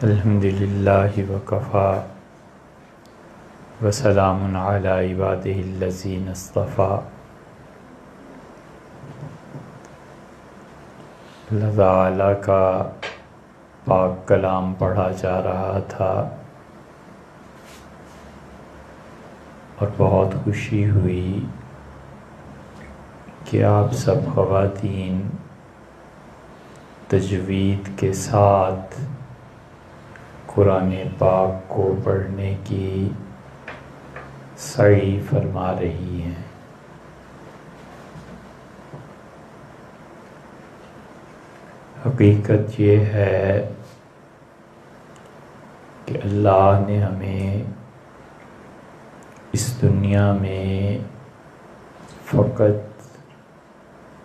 الحمدللہ وکفا وسلام علی عبادہ الذین اصطفیٰ۔ اللہ تعالیٰ کا پاک کلام پڑھا جا رہا تھا اور بہت خوشی ہوئی کہ آپ سب خواتین تجوید کے ساتھ قرآن پاک کو پڑھنے کی سعی فرما رہی ہیں۔ حقیقت یہ ہے کہ اللہ نے ہمیں اس دنیا میں فقط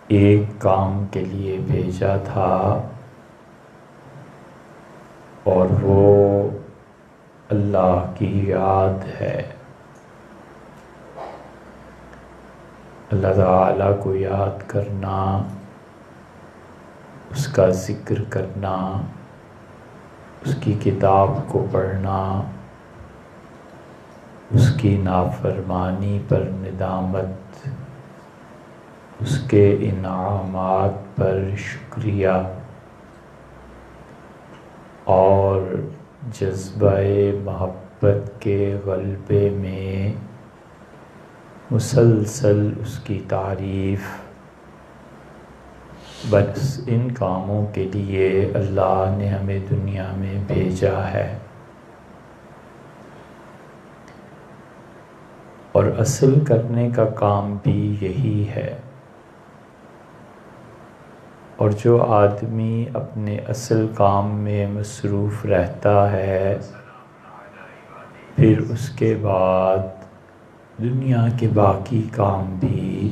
ایک کام کے لیے بھیجا تھا اور وہ اللہ کی یاد ہے۔ اللہ تعالیٰ کو یاد کرنا، اس کا ذکر کرنا، اس کی کتاب کو پڑھنا، اس کی نافرمانی پر ندامت، اس کے انعامات پر شکریہ اور جذبہ محبت کے غلبے میں مسلسل اس کی تعریف، بس ان کاموں کے لیے اللہ نے ہمیں دنیا میں بھیجا ہے۔ اور اصل کرنے کا کام بھی یہی ہے۔ اور جو آدمی اپنے اصل کام میں مصروف رہتا ہے، پھر اس کے بعد دنیا کے باقی کام بھی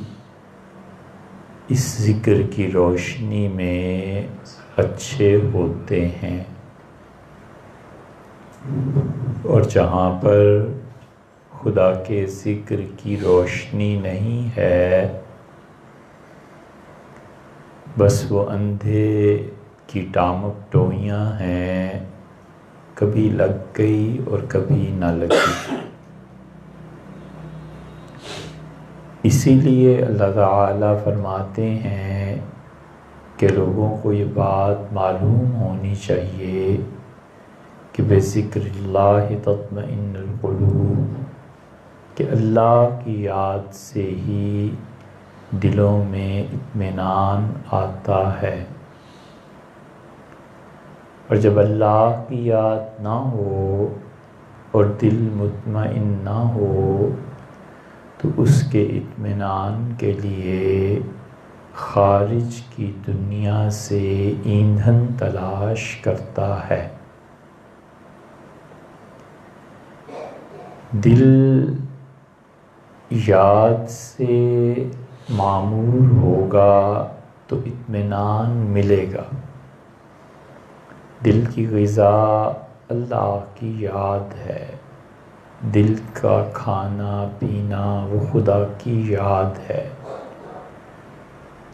اس ذکر کی روشنی میں اچھے ہوتے ہیں۔ اور جہاں پر خدا کے ذکر کی روشنی نہیں ہے، بس وہ اندھے کی ٹامک ٹوئیاں ہیں، کبھی لگ گئی اور کبھی نہ لگی۔ اسی لیے اللہ تعالیٰ فرماتے ہیں کہ لوگوں کو یہ بات معلوم ہونی چاہیے کہ بذکر اللہ تطمئن القلوب، کہ اللہ کی یاد سے ہی دلوں میں اطمینان آتا ہے۔ اور جب اللہ کی یاد نہ ہو اور دل مطمئن نہ ہو تو اس کے اطمینان کے لیے خارج کی دنیا سے ایندھن تلاش کرتا ہے۔ دل یاد سے معمور ہوگا تو اطمینان ملے گا۔ دل کی غذا اللہ کی یاد ہے، دل کا کھانا پینا وہ خدا کی یاد ہے۔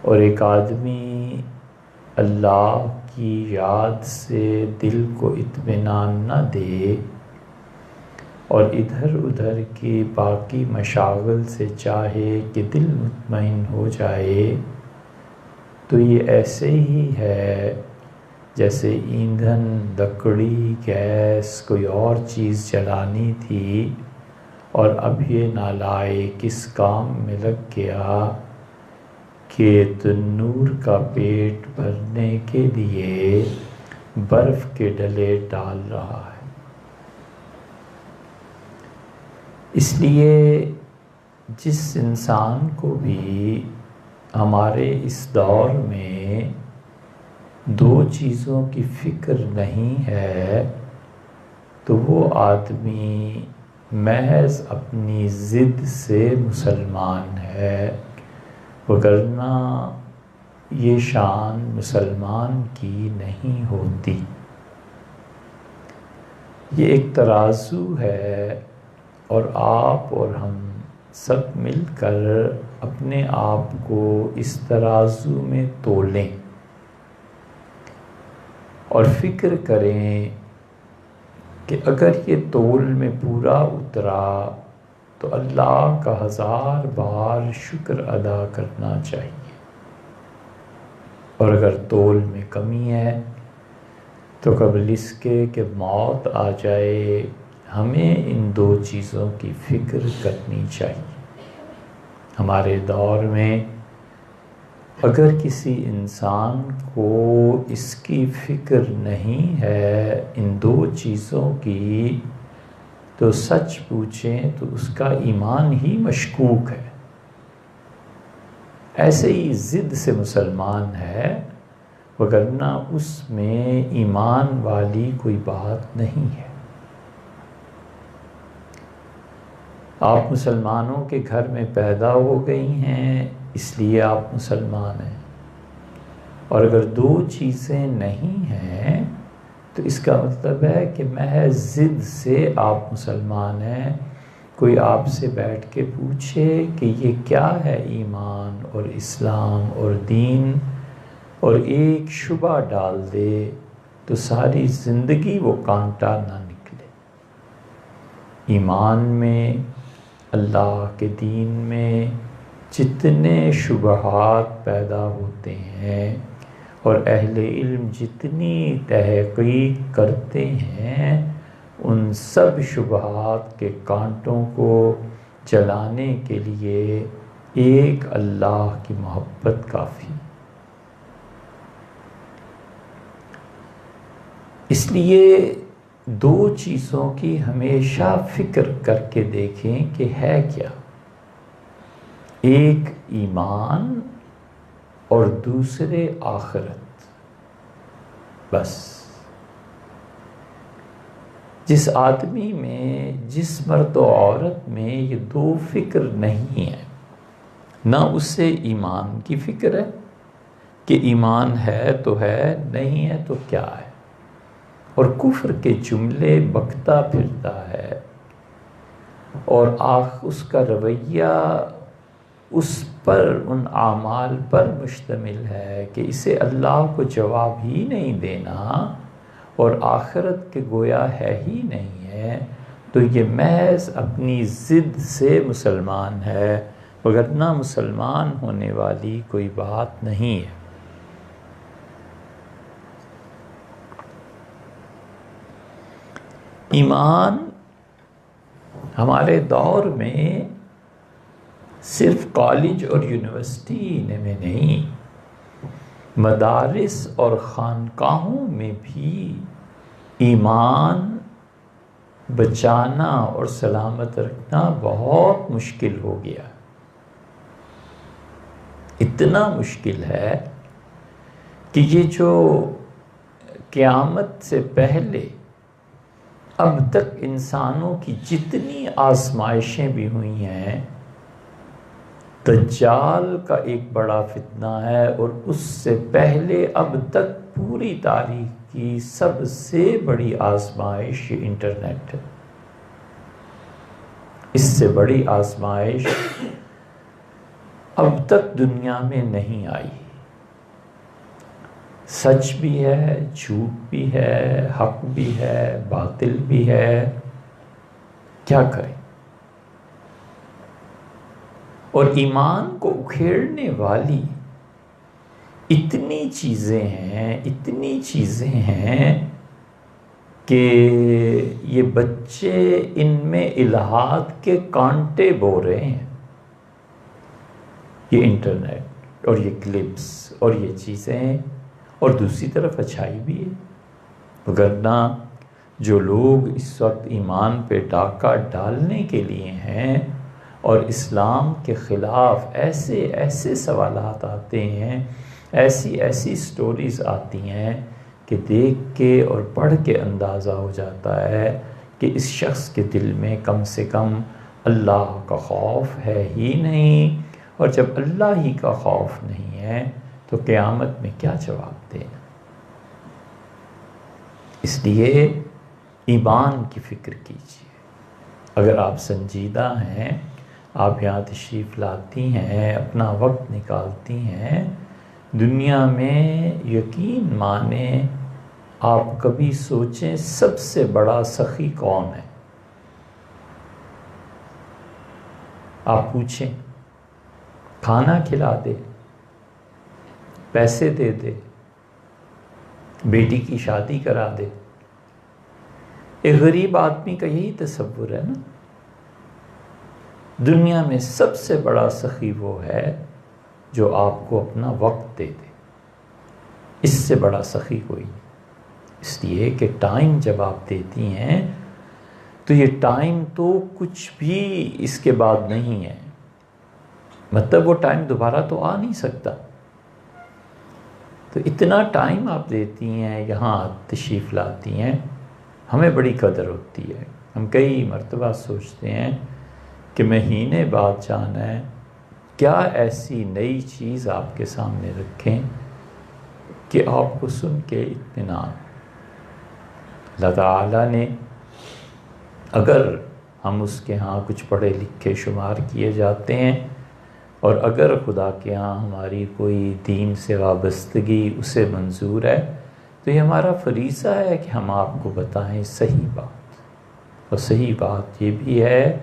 اور ایک آدمی اللہ کی یاد سے دل کو اطمینان نہ دے اور ادھر ادھر کی باقی مشاغل سے چاہے کہ دل مطمئن ہو جائے، تو یہ ایسے ہی ہے جیسے ایندھن، لکڑی، گیس، کوئی اور چیز جلانی تھی اور اب یہ نالائق کس کام میں لگ گیا کہ تنور کا پیٹ بھرنے کے لیے برف کے ڈلے ڈال رہا ہے۔ اس لیے جس انسان کو بھی ہمارے اس دور میں دو چیزوں کی فکر نہیں ہے تو وہ آدمی محض اپنی ضد سے مسلمان ہے، وگرنہ یہ شان مسلمان کی نہیں ہوتی۔ یہ ایک ترازو ہے اور آپ اور ہم سب مل کر اپنے آپ کو اس ترازو میں تولیں اور فکر کریں کہ اگر یہ تول میں پورا اترا تو اللہ کا 1000 بار شکر ادا کرنا چاہیے، اور اگر تول میں کمی ہے تو قبل اس کے کہ موت آ جائے ہمیں ان 2 چیزوں کی فکر کرنی چاہیے۔ ہمارے دور میں اگر کسی انسان کو اس کی فکر نہیں ہے ان 2 چیزوں کی، تو سچ پوچھیں تو اس کا ایمان ہی مشکوک ہے، ایسے ہی ضد سے مسلمان ہے، وگرنہ اس میں ایمان والی کوئی بات نہیں ہے۔ آپ مسلمانوں کے گھر میں پیدا ہو گئی ہیں اس لیے آپ مسلمان ہیں، اور اگر 2 چیزیں نہیں ہیں تو اس کا مطلب ہے کہ محض ضد سے آپ مسلمان ہیں۔ کوئی آپ سے بیٹھ کے پوچھے کہ یہ کیا ہے ایمان اور اسلام اور دین، اور ایک شبہ ڈال دے تو ساری زندگی وہ کانٹا نہ نکلے۔ ایمان میں، اللہ کے دین میں جتنے شبہات پیدا ہوتے ہیں اور اہل علم جتنی تحقیق کرتے ہیں، ان سب شبہات کے کانٹوں کو جلانے کے لیے ایک اللہ کی محبت کافی۔ اس لیے 2 چیزوں کی ہمیشہ فکر کر کے دیکھیں کہ ہے کیا، ایک ایمان اور دوسرے آخرت۔ بس جس آدمی میں، جس مرد و عورت میں یہ 2 فکر نہیں ہے، نہ اسے ایمان کی فکر ہے کہ ایمان ہے تو ہے، نہیں ہے تو کیا ہے، اور کفر کے جملے بکتا پھرتا ہے، اور اس کا رویہ اس پر، ان اعمال پر مشتمل ہے کہ اسے اللہ کو جواب ہی نہیں دینا اور آخرت کے گویا ہے ہی نہیں ہے، تو یہ محض اپنی ضد سے مسلمان ہے، وگرنہ مسلمان ہونے والی کوئی بات نہیں ہے۔ ایمان ہمارے دور میں صرف کالج اور یونیورسٹی میں نہیں، مدارس اور خانقاہوں میں بھی ایمان بچانا اور سلامت رکھنا بہت مشکل ہو گیا۔ اتنا مشکل ہے کہ یہ جو قیامت سے پہلے اب تک انسانوں کی جتنی آزمائشیں بھی ہوئی ہیں، دجال کا ایک بڑا فتنہ ہے، اور اس سے پہلے اب تک پوری تاریخ کی سب سے بڑی آزمائش یہ انٹرنیٹ ہے۔ اس سے بڑی آزمائش اب تک دنیا میں نہیں آئی۔ سچ بھی ہے، جھوٹ بھی ہے، حق بھی ہے، باطل بھی ہے، کیا کریں؟ اور ایمان کو اکھیڑنے والی اتنی چیزیں ہیں کہ یہ بچے ان میں الہاد کے کانٹے بو رہے ہیں۔ یہ انٹرنیٹ اور یہ کلپس اور یہ چیزیں، اور دوسری طرف اچھائی بھی ہے، وگرنہ جو لوگ اس وقت ایمان پہ ڈاکہ ڈالنے کے لیے ہیں اور اسلام کے خلاف ایسے سوالات آتے ہیں، ایسی سٹوریز آتی ہیں کہ دیکھ کے اور پڑھ کے اندازہ ہو جاتا ہے کہ اس شخص کے دل میں کم سے کم اللہ کا خوف ہے ہی نہیں، اور جب اللہ ہی کا خوف نہیں ہے تو قیامت میں کیا جواب دیں؟ اس لیے ایمان کی فکر کیجیے۔ اگر آپ سنجیدہ ہیں، آپ یہاں تشریف لاتی ہیں، اپنا وقت نکالتی ہیں، دنیا میں یقین مانیں آپ کبھی سوچیں سب سے بڑا سخی کون ہے؟ آپ پوچھیں، کھانا کھلا دے، پیسے دے دے، بیٹی کی شادی کرا دے۔ ایک غریب آدمی کا یہی تصور ہے نا۔ دنیا میں سب سے بڑا سخی وہ ہے جو آپ کو اپنا وقت دے دے۔ اس سے بڑا سخی کوئی نہیں۔ اس لیے کہ ٹائم جب آپ دیتی ہیں تو یہ ٹائم تو کچھ بھی اس کے بعد نہیں ہے، مطلب وہ ٹائم دوبارہ تو آ نہیں سکتا۔ تو اتنا ٹائم آپ دیتی ہیں، یہاں تشریف لاتی ہیں، ہمیں بڑی قدر ہوتی ہے۔ ہم کئی مرتبہ سوچتے ہیں کہ مہینے بعد جانا ہے، کیا ایسی نئی چیز آپ کے سامنے رکھیں کہ آپ کو سن کے اطمینان۔ اللہ تعالیٰ نے اگر ہم اس کے ہاں کچھ پڑھے لکھے شمار کیے جاتے ہیں، اور اگر خدا کے ہاں ہماری کوئی دین سے وابستگی اسے منظور ہے، تو یہ ہمارا فریضہ ہے کہ ہم آپ کو بتائیں صحیح بات۔ اور صحیح بات یہ بھی ہے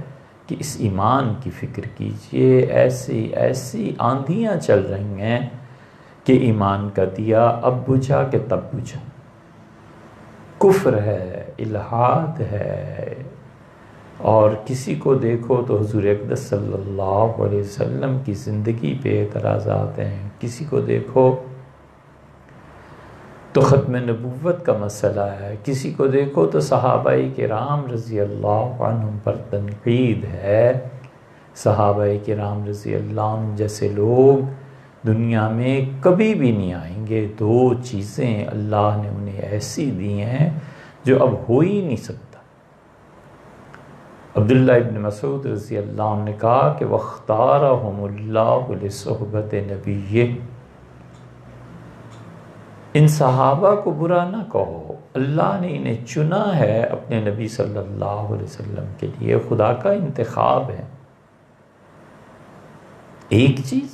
کہ اس ایمان کی فکر کیجئے، ایسی ایسی آندھیاں چل رہی ہیں کہ ایمان کا دیا اب بجھا کہ تب بجھا۔ کفر ہے، الحاد ہے، اور کسی کو دیکھو تو حضور اقدس صلی اللہ علیہ وسلم کی زندگی پہ اعتراضات ہیں، کسی کو دیکھو تو ختم نبوت کا مسئلہ ہے، کسی کو دیکھو تو صحابہ کرام رضی اللہ عنہم پر تنقید ہے۔ صحابہ کرام رضی اللہ عنہ جیسے لوگ دنیا میں کبھی بھی نہیں آئیں گے۔ دو چیزیں اللہ نے انہیں ایسی دی ہیں جو اب ہو ہی نہیں سکتا۔ عبداللہ ابن مسعود رضی اللہ عنہ نے کہا کہ وَاخْتَارَهُمُ اللَّهُ لِصُحْبَةِ نَبِيِّهِ، ان صحابہ کو برا نہ کہو، اللہ نے انہیں چنا ہے اپنے نبی صلی اللہ علیہ وسلم کے لیے، خدا کا انتخاب ہے۔ ایک چیز،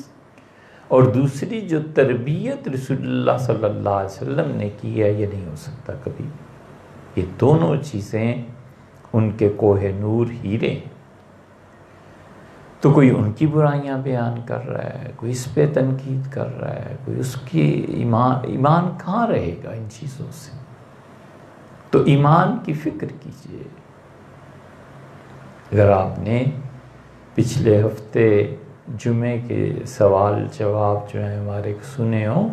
اور دوسری جو تربیت رسول اللہ صلی اللہ علیہ وسلم نے کی ہے، یہ نہیں ہو سکتا کبھی۔ یہ دونوں چیزیں ان کے کوہ نور ہیرے ہیں۔ تو کوئی ان کی برائیاں بیان کر رہا ہے، کوئی اس پہ تنقید کر رہا ہے، کوئی اس کی ایمان کہاں رہے گا ان چیزوں سے؟ تو ایمان کی فکر کیجئے۔ اگر آپ نے پچھلے ہفتے جمعے کے سوال جواب جو ہیں ہمارے سنے ہوں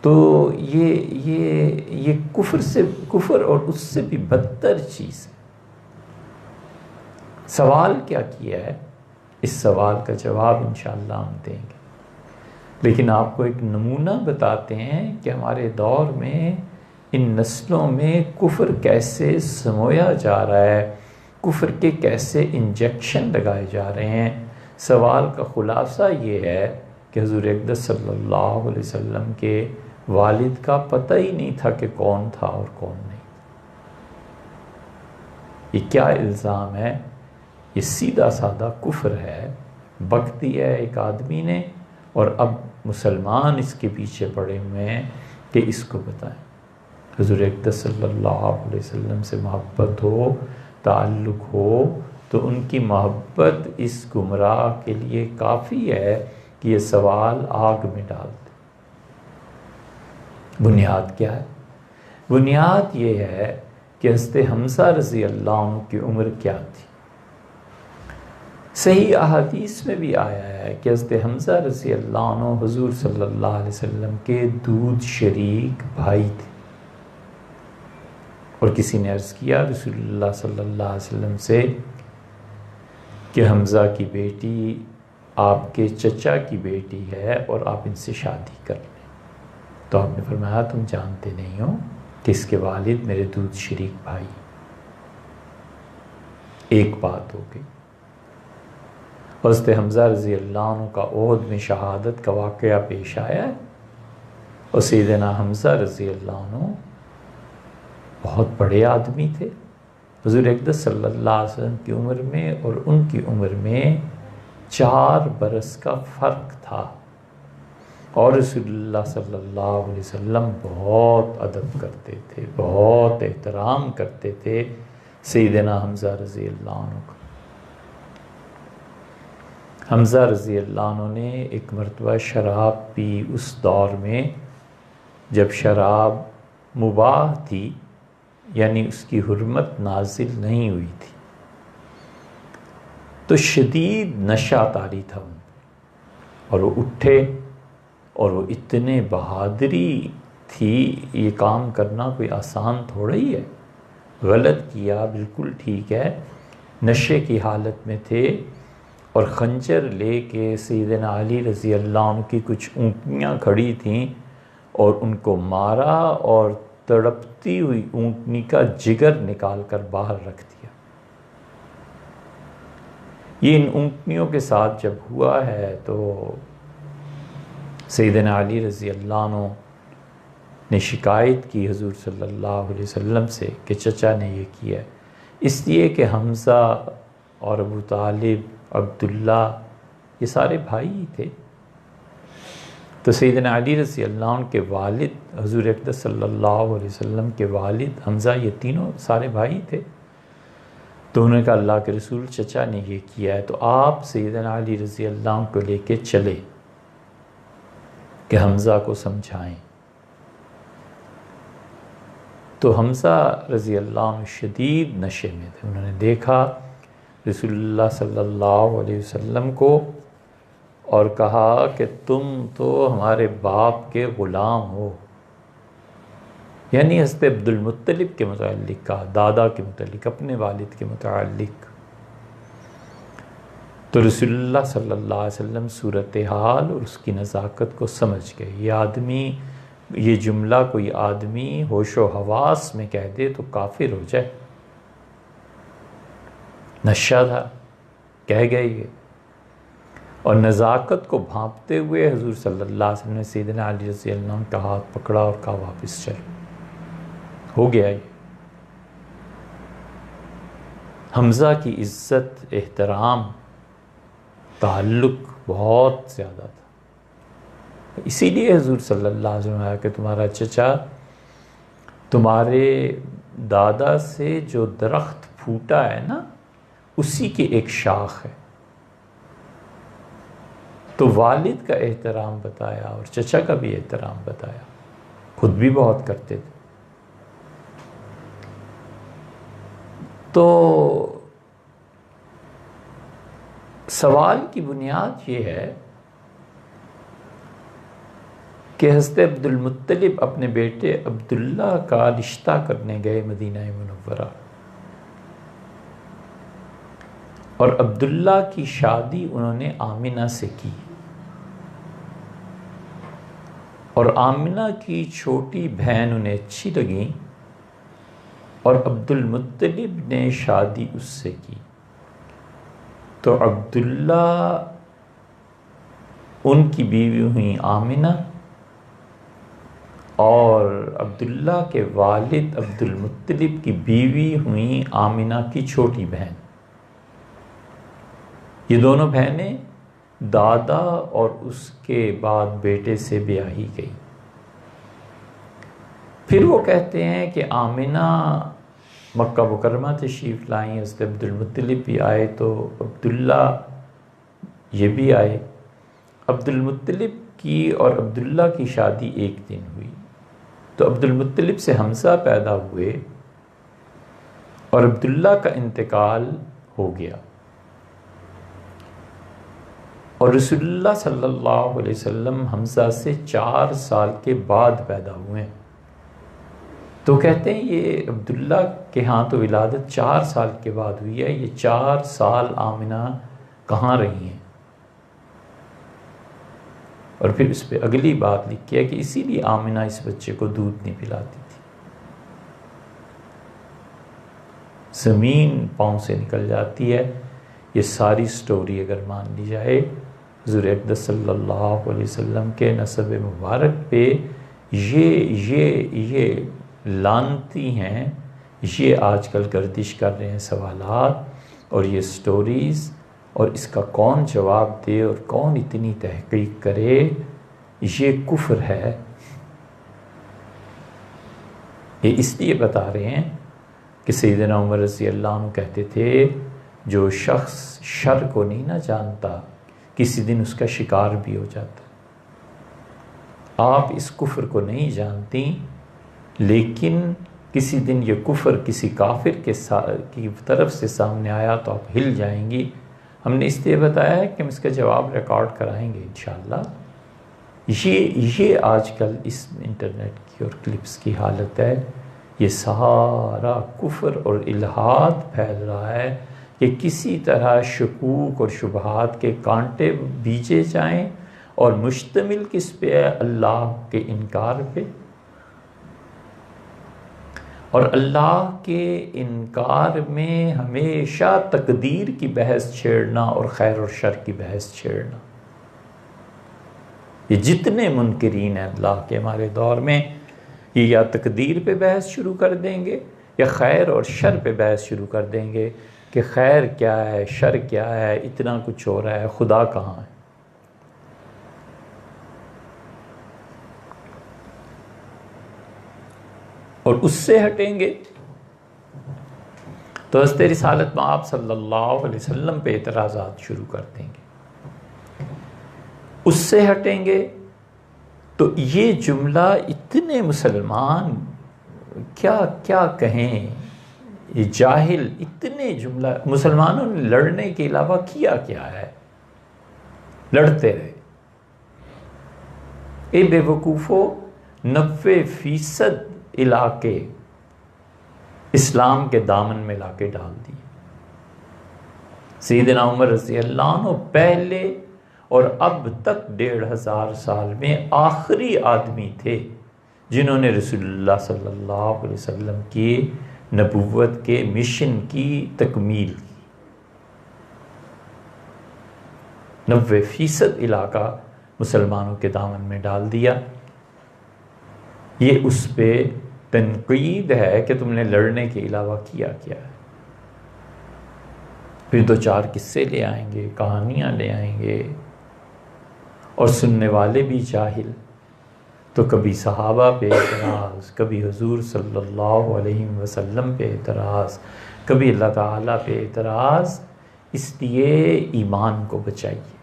تو یہ کفر اور اس سے بھی بدتر چیز ہے۔ سوال کیا کیا ہے، اس سوال کا جواب انشاءاللہ ہم دیں گے، لیکن آپ کو ایک نمونہ بتاتے ہیں کہ ہمارے دور میں ان نسلوں میں کفر کیسے سمویا جا رہا ہے، کفر کے کیسے انجیکشن لگائے جا رہے ہیں۔ سوال کا خلاصہ یہ ہے کہ حضور اقدس صلی اللہ علیہ وسلم کے والد کا پتہ ہی نہیں تھا کہ کون تھا اور کون نہیں۔ یہ کیا الزام ہے؟ یہ سیدھا سادہ کفر ہے، بک دیا ہے ایک آدمی نے، اور اب مسلمان اس کے پیچھے پڑے ہوئے ہیں کہ اس کو بتائیں۔ حضور اقدس صلی اللہ علیہ وسلم سے محبت ہو، تعلق ہو، تو ان کی محبت اس گمراہ کے لیے کافی ہے کہ یہ سوال آگ میں ڈال دے۔ بنیاد کیا ہے؟ بنیاد یہ ہے کہ حضرت حمزہ رضی اللہ عنہ کی عمر کیا تھی۔ صحیح احادیث میں بھی آیا ہے کہ حضرت حمزہ رضی اللہ عنہ حضور صلی اللہ علیہ وسلم کے دودھ شریک بھائی تھے۔ اور کسی نے عرض کیا رسول اللہ صلی اللہ علیہ وسلم سے کہ حمزہ کی بیٹی آپ کے چچا کی بیٹی ہے اور آپ ان سے شادی کر لیں۔ تو آپ نے فرمایا تم جانتے نہیں ہو کہ اس کے والد میرے دودھ شریک بھائی۔ ایک بات ہو گئی۔ حضرت حمزہ رضی اللہ عنہ کا احد میں شہادت کا واقعہ پیش آیا ہے، اور سیدنا حمزہ رضی اللہ عنہ بہت بڑے آدمی تھے۔ حضور اقدس صلی اللہ علیہ وسلم کی عمر میں اور ان کی عمر میں 4 برس کا فرق تھا۔ اور رسول اللہ صلی اللہ علیہ وسلم بہت ادب کرتے تھے، بہت احترام کرتے تھے سیدنا حمزہ رضی اللہ عنہ کا۔ حمزہ رضی اللہ عنہ نے ایک مرتبہ شراب پی اس دور میں جب شراب مباح تھی، یعنی اس کی حرمت نازل نہیں ہوئی تھی، تو شدید نشہ طاری تھا ان پر، اور وہ اٹھے، اور وہ اتنے بہادری تھی، یہ کام کرنا کوئی آسان تھوڑا ہی ہے، غلط کیا، بالکل ٹھیک ہے، نشے کی حالت میں تھے، اور خنجر لے کے سیدنا علی رضی اللہ عنہ کی کچھ اونٹنیاں کھڑی تھیں اور ان کو مارا، اور تڑپتی ہوئی اونٹنی کا جگر نکال کر باہر رکھ دیا۔ یہ ان اونٹنیوں کے ساتھ جب ہوا ہے تو سیدنا علی رضی اللہ عنہ نے شکایت کی حضور صلی اللہ علیہ وسلم سے کہ چچا نے یہ کیا ہے، اس لیے کہ حمزہ اور ابو طالب، عبداللہ، یہ سارے بھائی ہی تھے۔ تو سیدنا علی رضی اللہ عنہ کے والد، حضور اقدس صلی اللہ علیہ وسلم کے والد حمزہ، یہ تینوں سارے بھائی تھے۔ تو انہوں نے کہا اللہ کے رسول، چچا نے یہ کیا ہے، تو آپ سیدنا علی رضی اللہ عنہ کو لے کے چلے کہ حمزہ کو سمجھائیں۔ تو حمزہ رضی اللہ عنہ شدید نشے میں تھے، انہوں نے دیکھا رسول اللہ صلی اللہ علیہ وسلم کو اور کہا کہ تم تو ہمارے باپ کے غلام ہو، یعنی حضرت عبد المطلب کے متعلق کہا، دادا کے متعلق، اپنے والد کے متعلق۔ تو رسول اللہ صلی اللہ علیہ وسلم صورتحال اور اس کی نزاکت کو سمجھ گئے۔ یہ آدمی، یہ جملہ کوئی آدمی ہوش و حواس میں کہہ دے تو کافر ہو جائے، نشہ تھا، کہہ گئے یہ، اور نزاکت کو بھانپتے ہوئے حضور صلی اللہ علیہ وسلم نے سیدنا علی رضی اللہ عنہ کا ہاتھ پکڑا اور کہا واپس چلو، ہو گیا یہ۔ حمزہ کی عزت، احترام، تعلق بہت زیادہ تھا، اسی لیے حضور صلی اللہ علیہ وسلم نے کہا کہ تمہارا چچا تمہارے دادا سے جو درخت پھوٹا ہے نا، اسی کی ایک شاخ ہے۔ تو والد کا احترام بتایا اور چچا کا بھی احترام بتایا، خود بھی بہت کرتے تھے۔ تو سوال کی بنیاد یہ ہے کہ حضرت عبد المطلب اپنے بیٹے عبداللہ کا رشتہ کرنے گئے مدینہ منورہ، اور عبداللہ کی شادی انہوں نے آمنہ سے کی، اور آمنہ کی چھوٹی بہن انہیں اچھی لگی، اور عبد المطلب نے شادی اس سے کی۔ تو عبداللہ، ان کی بیوی ہوئی آمنہ، اور عبداللہ کے والد عبد المطلب کی بیوی ہوئی آمنہ کی چھوٹی بہن۔ یہ دونوں بہنیں دادا اور اس کے بعد بیٹے سے بیاہی گئی۔ پھر وہ کہتے ہیں کہ آمنہ مکہ مکرمہ تشریف لائیں، حضرت عبد المطلب بھی آئے، تو عبداللہ یہ بھی آئے۔ عبد المطلب کی اور عبداللہ کی شادی ایک دن ہوئی، تو عبد المطلب سے حمزہ پیدا ہوئے اور عبداللہ کا انتقال ہو گیا، اور رسول اللہ صلی اللہ علیہ وسلم حمزہ سے 4 سال کے بعد پیدا ہوئے۔ تو کہتے ہیں یہ عبداللہ کے ہاں تو ولادت 4 سال کے بعد ہوئی ہے، یہ 4 سال آمنہ کہاں رہی ہیں؟ اور پھر اس پہ اگلی بات لکھی ہے کہ اسی لیے آمنہ اس بچے کو دودھ نہیں پلاتی تھی، زمین پاؤں سے نکل جاتی ہے۔ یہ ساری سٹوری اگر مان لی جائے حضور اقدس صلی اللہ علیہ وسلم کے نسب مبارک پہ، یہ لانتی ہیں، یہ آج کل گردش کر رہے ہیں سوالات اور یہ سٹوریز، اور اس کا کون جواب دے اور کون اتنی تحقیق کرے یہ کفر ہے۔ یہ اس لیے بتا رہے ہیں کہ سیدنا عمر رضی اللہ عنہ کہتے تھے جو شخص شر کو نہیں نہ جانتا کسی دن اس کا شکار بھی ہو جاتا۔ آپ اس کفر کو نہیں جانتی، لیکن کسی دن یہ کفر کسی کافر کی طرف سے سامنے آیا تو آپ ہل جائیں گی۔ ہم نے اس لیے بتایا ہے کہ ہم اس کا جواب ریکارڈ کرائیں گے انشاءاللہ۔ یہ آج کل اس انٹرنیٹ کی اور کلپس کی حالت ہے۔ یہ سارا کفر اور الحاد پھیل رہا ہے کہ کسی طرح شکوک اور شبہات کے کانٹے بیجے جائیں، اور مشتمل کس پہ ہے؟ اللہ کے انکار پہ، اور اللہ کے انکار میں ہمیشہ تقدیر کی بحث چھیڑنا اور خیر اور شر کی بحث چھیڑنا۔ یہ جتنے منکرین ہیں اللہ کے ہمارے دور میں، یہ یا تقدیر پہ بحث شروع کر دیں گے یا خیر اور شر پہ بحث شروع کر دیں گے کہ خیر کیا ہے، شر کیا ہے، اتنا کچھ ہو رہا ہے، خدا کہاں ہے۔ اور اس سے ہٹیں گے تو حضرت رسالت مآب صلی اللہ علیہ وسلم پہ اعتراضات شروع کر دیں گے۔ اس سے ہٹیں گے تو یہ جملہ اتنے مسلمان کیا کیا کہیں، یہ جاہل اتنے جملہ، مسلمانوں نے لڑنے کے علاوہ کیا کیا ہے؟ لڑتے رہے۔ اے بے وقوفو، 90% علاقے اسلام کے دامن میں لا کے ڈال دیے۔ سیدنا عمر رضی اللہ عنہ پہلے اور اب تک 1500 سال میں آخری آدمی تھے جنہوں نے رسول اللہ صلی اللہ علیہ وسلم کی نبوت کے مشن کی تکمیل کی۔ 90% علاقہ مسلمانوں کے دامن میں ڈال دیا۔ یہ اس پہ تنقید ہے کہ تم نے لڑنے کے علاوہ کیا کیا ہے۔ پھر 2-4 قصے لے آئیں گے، کہانیاں لے آئیں گے، اور سننے والے بھی جاہل، تو کبھی صحابہ پہ اعتراض، کبھی حضور صلی اللہ علیہ وسلم پہ اعتراض، کبھی اللہ تعالیٰ پہ اعتراض۔ اس لیے ایمان کو بچائیے،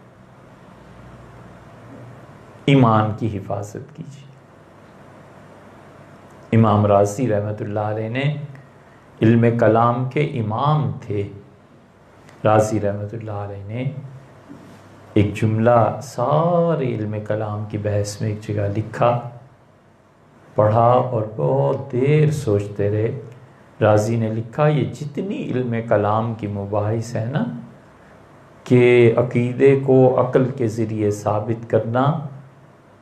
ایمان کی حفاظت کیجیے۔ امام رازی رحمۃ اللہ علیہ نے علم کلام کے امام تھے۔ رازی رحمۃ اللہ علیہ نے ایک جملہ سارے علم کلام کی بحث میں ایک جگہ لکھا، پڑھا اور بہت دیر سوچتے رہے۔ رازی نے لکھا یہ جتنی علم کلام کی مباحث ہے نا کہ عقیدے کو عقل کے ذریعے ثابت کرنا،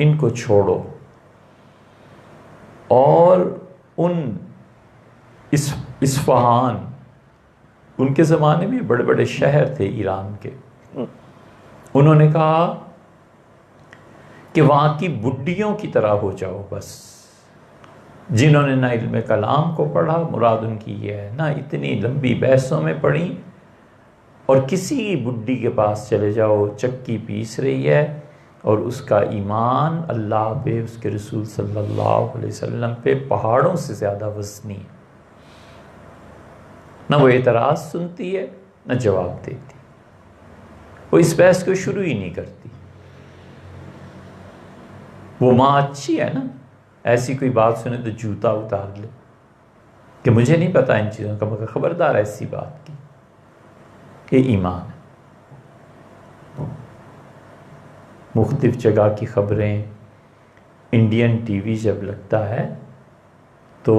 ان کو چھوڑو، اور ان اصفہان، ان کے زمانے میں بڑے بڑے شہر تھے ایران کے، انہوں نے کہا کہ وہاں کی بڈھیوں کی طرح ہو جاؤ بس، جنہوں نے نہ علم کلام کو پڑھا، مراد ان کی یہ ہے، نہ اتنی لمبی بحثوں میں پڑھی، اور کسی بڈھی کے پاس چلے جاؤ چکی پیس رہی ہے اور اس کا ایمان اللہ پہ، اس کے رسول صلی اللہ علیہ وسلم پہ پہاڑوں سے زیادہ وزنی ہے۔ نہ وہ اعتراض سنتی ہے نہ جواب دیتی، وہ اس بحث کو شروع ہی نہیں کرتی۔ وہ ماں اچھی ہے نا، ایسی کوئی بات سنے تو جوتا اتار لے کہ مجھے نہیں پتا ان چیزوں کا، مگر خبردار ایسی بات کی۔ یہ ایمان ہے۔ مختلف جگہ کی خبریں، انڈین ٹی وی جب لگتا ہے تو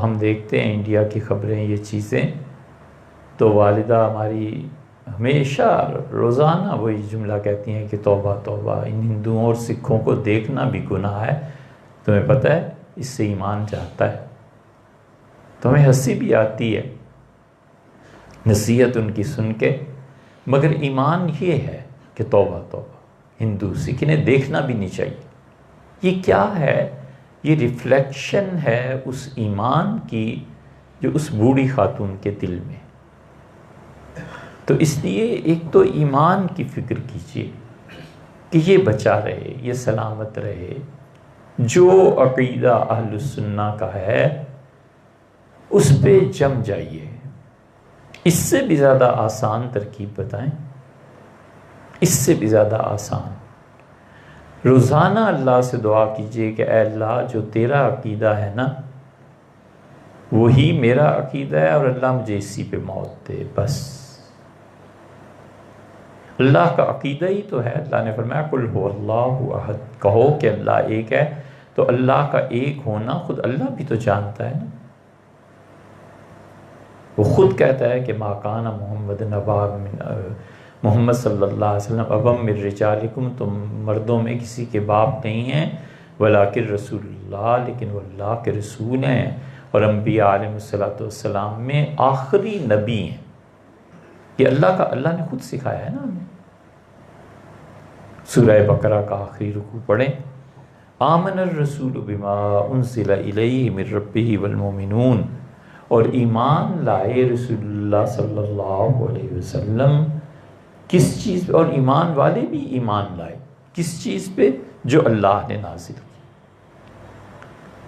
ہم دیکھتے ہیں انڈیا کی خبریں، یہ چیزیں، تو والدہ ہماری ہمیشہ روزانہ وہی جملہ کہتی ہیں کہ توبہ توبہ، ان ہندوؤں اور سکھوں کو دیکھنا بھی گناہ ہے، تمہیں پتہ ہے اس سے ایمان جاتا ہے۔ تو ہمیں ہنسی بھی آتی ہے نصیحت ان کی سن کے، مگر ایمان یہ ہے کہ توبہ توبہ، ہندو سکھ انہیں دیکھنا بھی نہیں چاہیے۔ یہ کیا ہے؟ یہ ریفلیکشن ہے اس ایمان کی جو اس بوڑھی خاتون کے دل میں۔ تو اس لیے ایک تو ایمان کی فکر کیجیے کہ یہ بچا رہے، یہ سلامت رہے۔ جو عقیدہ اہل السنہ کا ہے اس پہ جم جائیے۔ اس سے بھی زیادہ آسان ترکیب بتائیں، اس سے بھی زیادہ آسان۔ روزانہ اللہ سے دعا کیجئے کہ اے اللہ جو تیرا عقیدہ ہے نا وہی میرا عقیدہ ہے، اور اللہ مجھے اسی پہ موت دے۔ بس اللہ کا عقیدہ ہی تو ہے۔ اللہ نے فرمایا قل هو اللہ احد، کہو کہ اللہ ایک ہے، تو اللہ کا ایک ہونا خود اللہ بھی تو جانتا ہے نا۔ وہ خود کہتا ہے کہ ما کان محمد محمد صلی اللہ علیہ وسلم ابم من رجالکم، تم مردوں میں کسی کے باپ نہیں ہیں، ولیکن رسول اللہ، لیکن وہ اللہ کے رسول ہیں، اور انبیاء علیہ السلام میں آخری نبی ہیں۔ یہ اللہ نے خود سکھایا ہے نا ہمیں۔ سورہ بقرہ کا آخری رکوع پڑھیں، آمن الرسول بما انزل الیہ من ربہ والمؤمنون، اور ایمان لائے رسول اللہ صلی اللہ علیہ وسلم کس چیز پہ، اور ایمان والے بھی ایمان لائے کس چیز پہ؟ جو اللہ نے نازل کی۔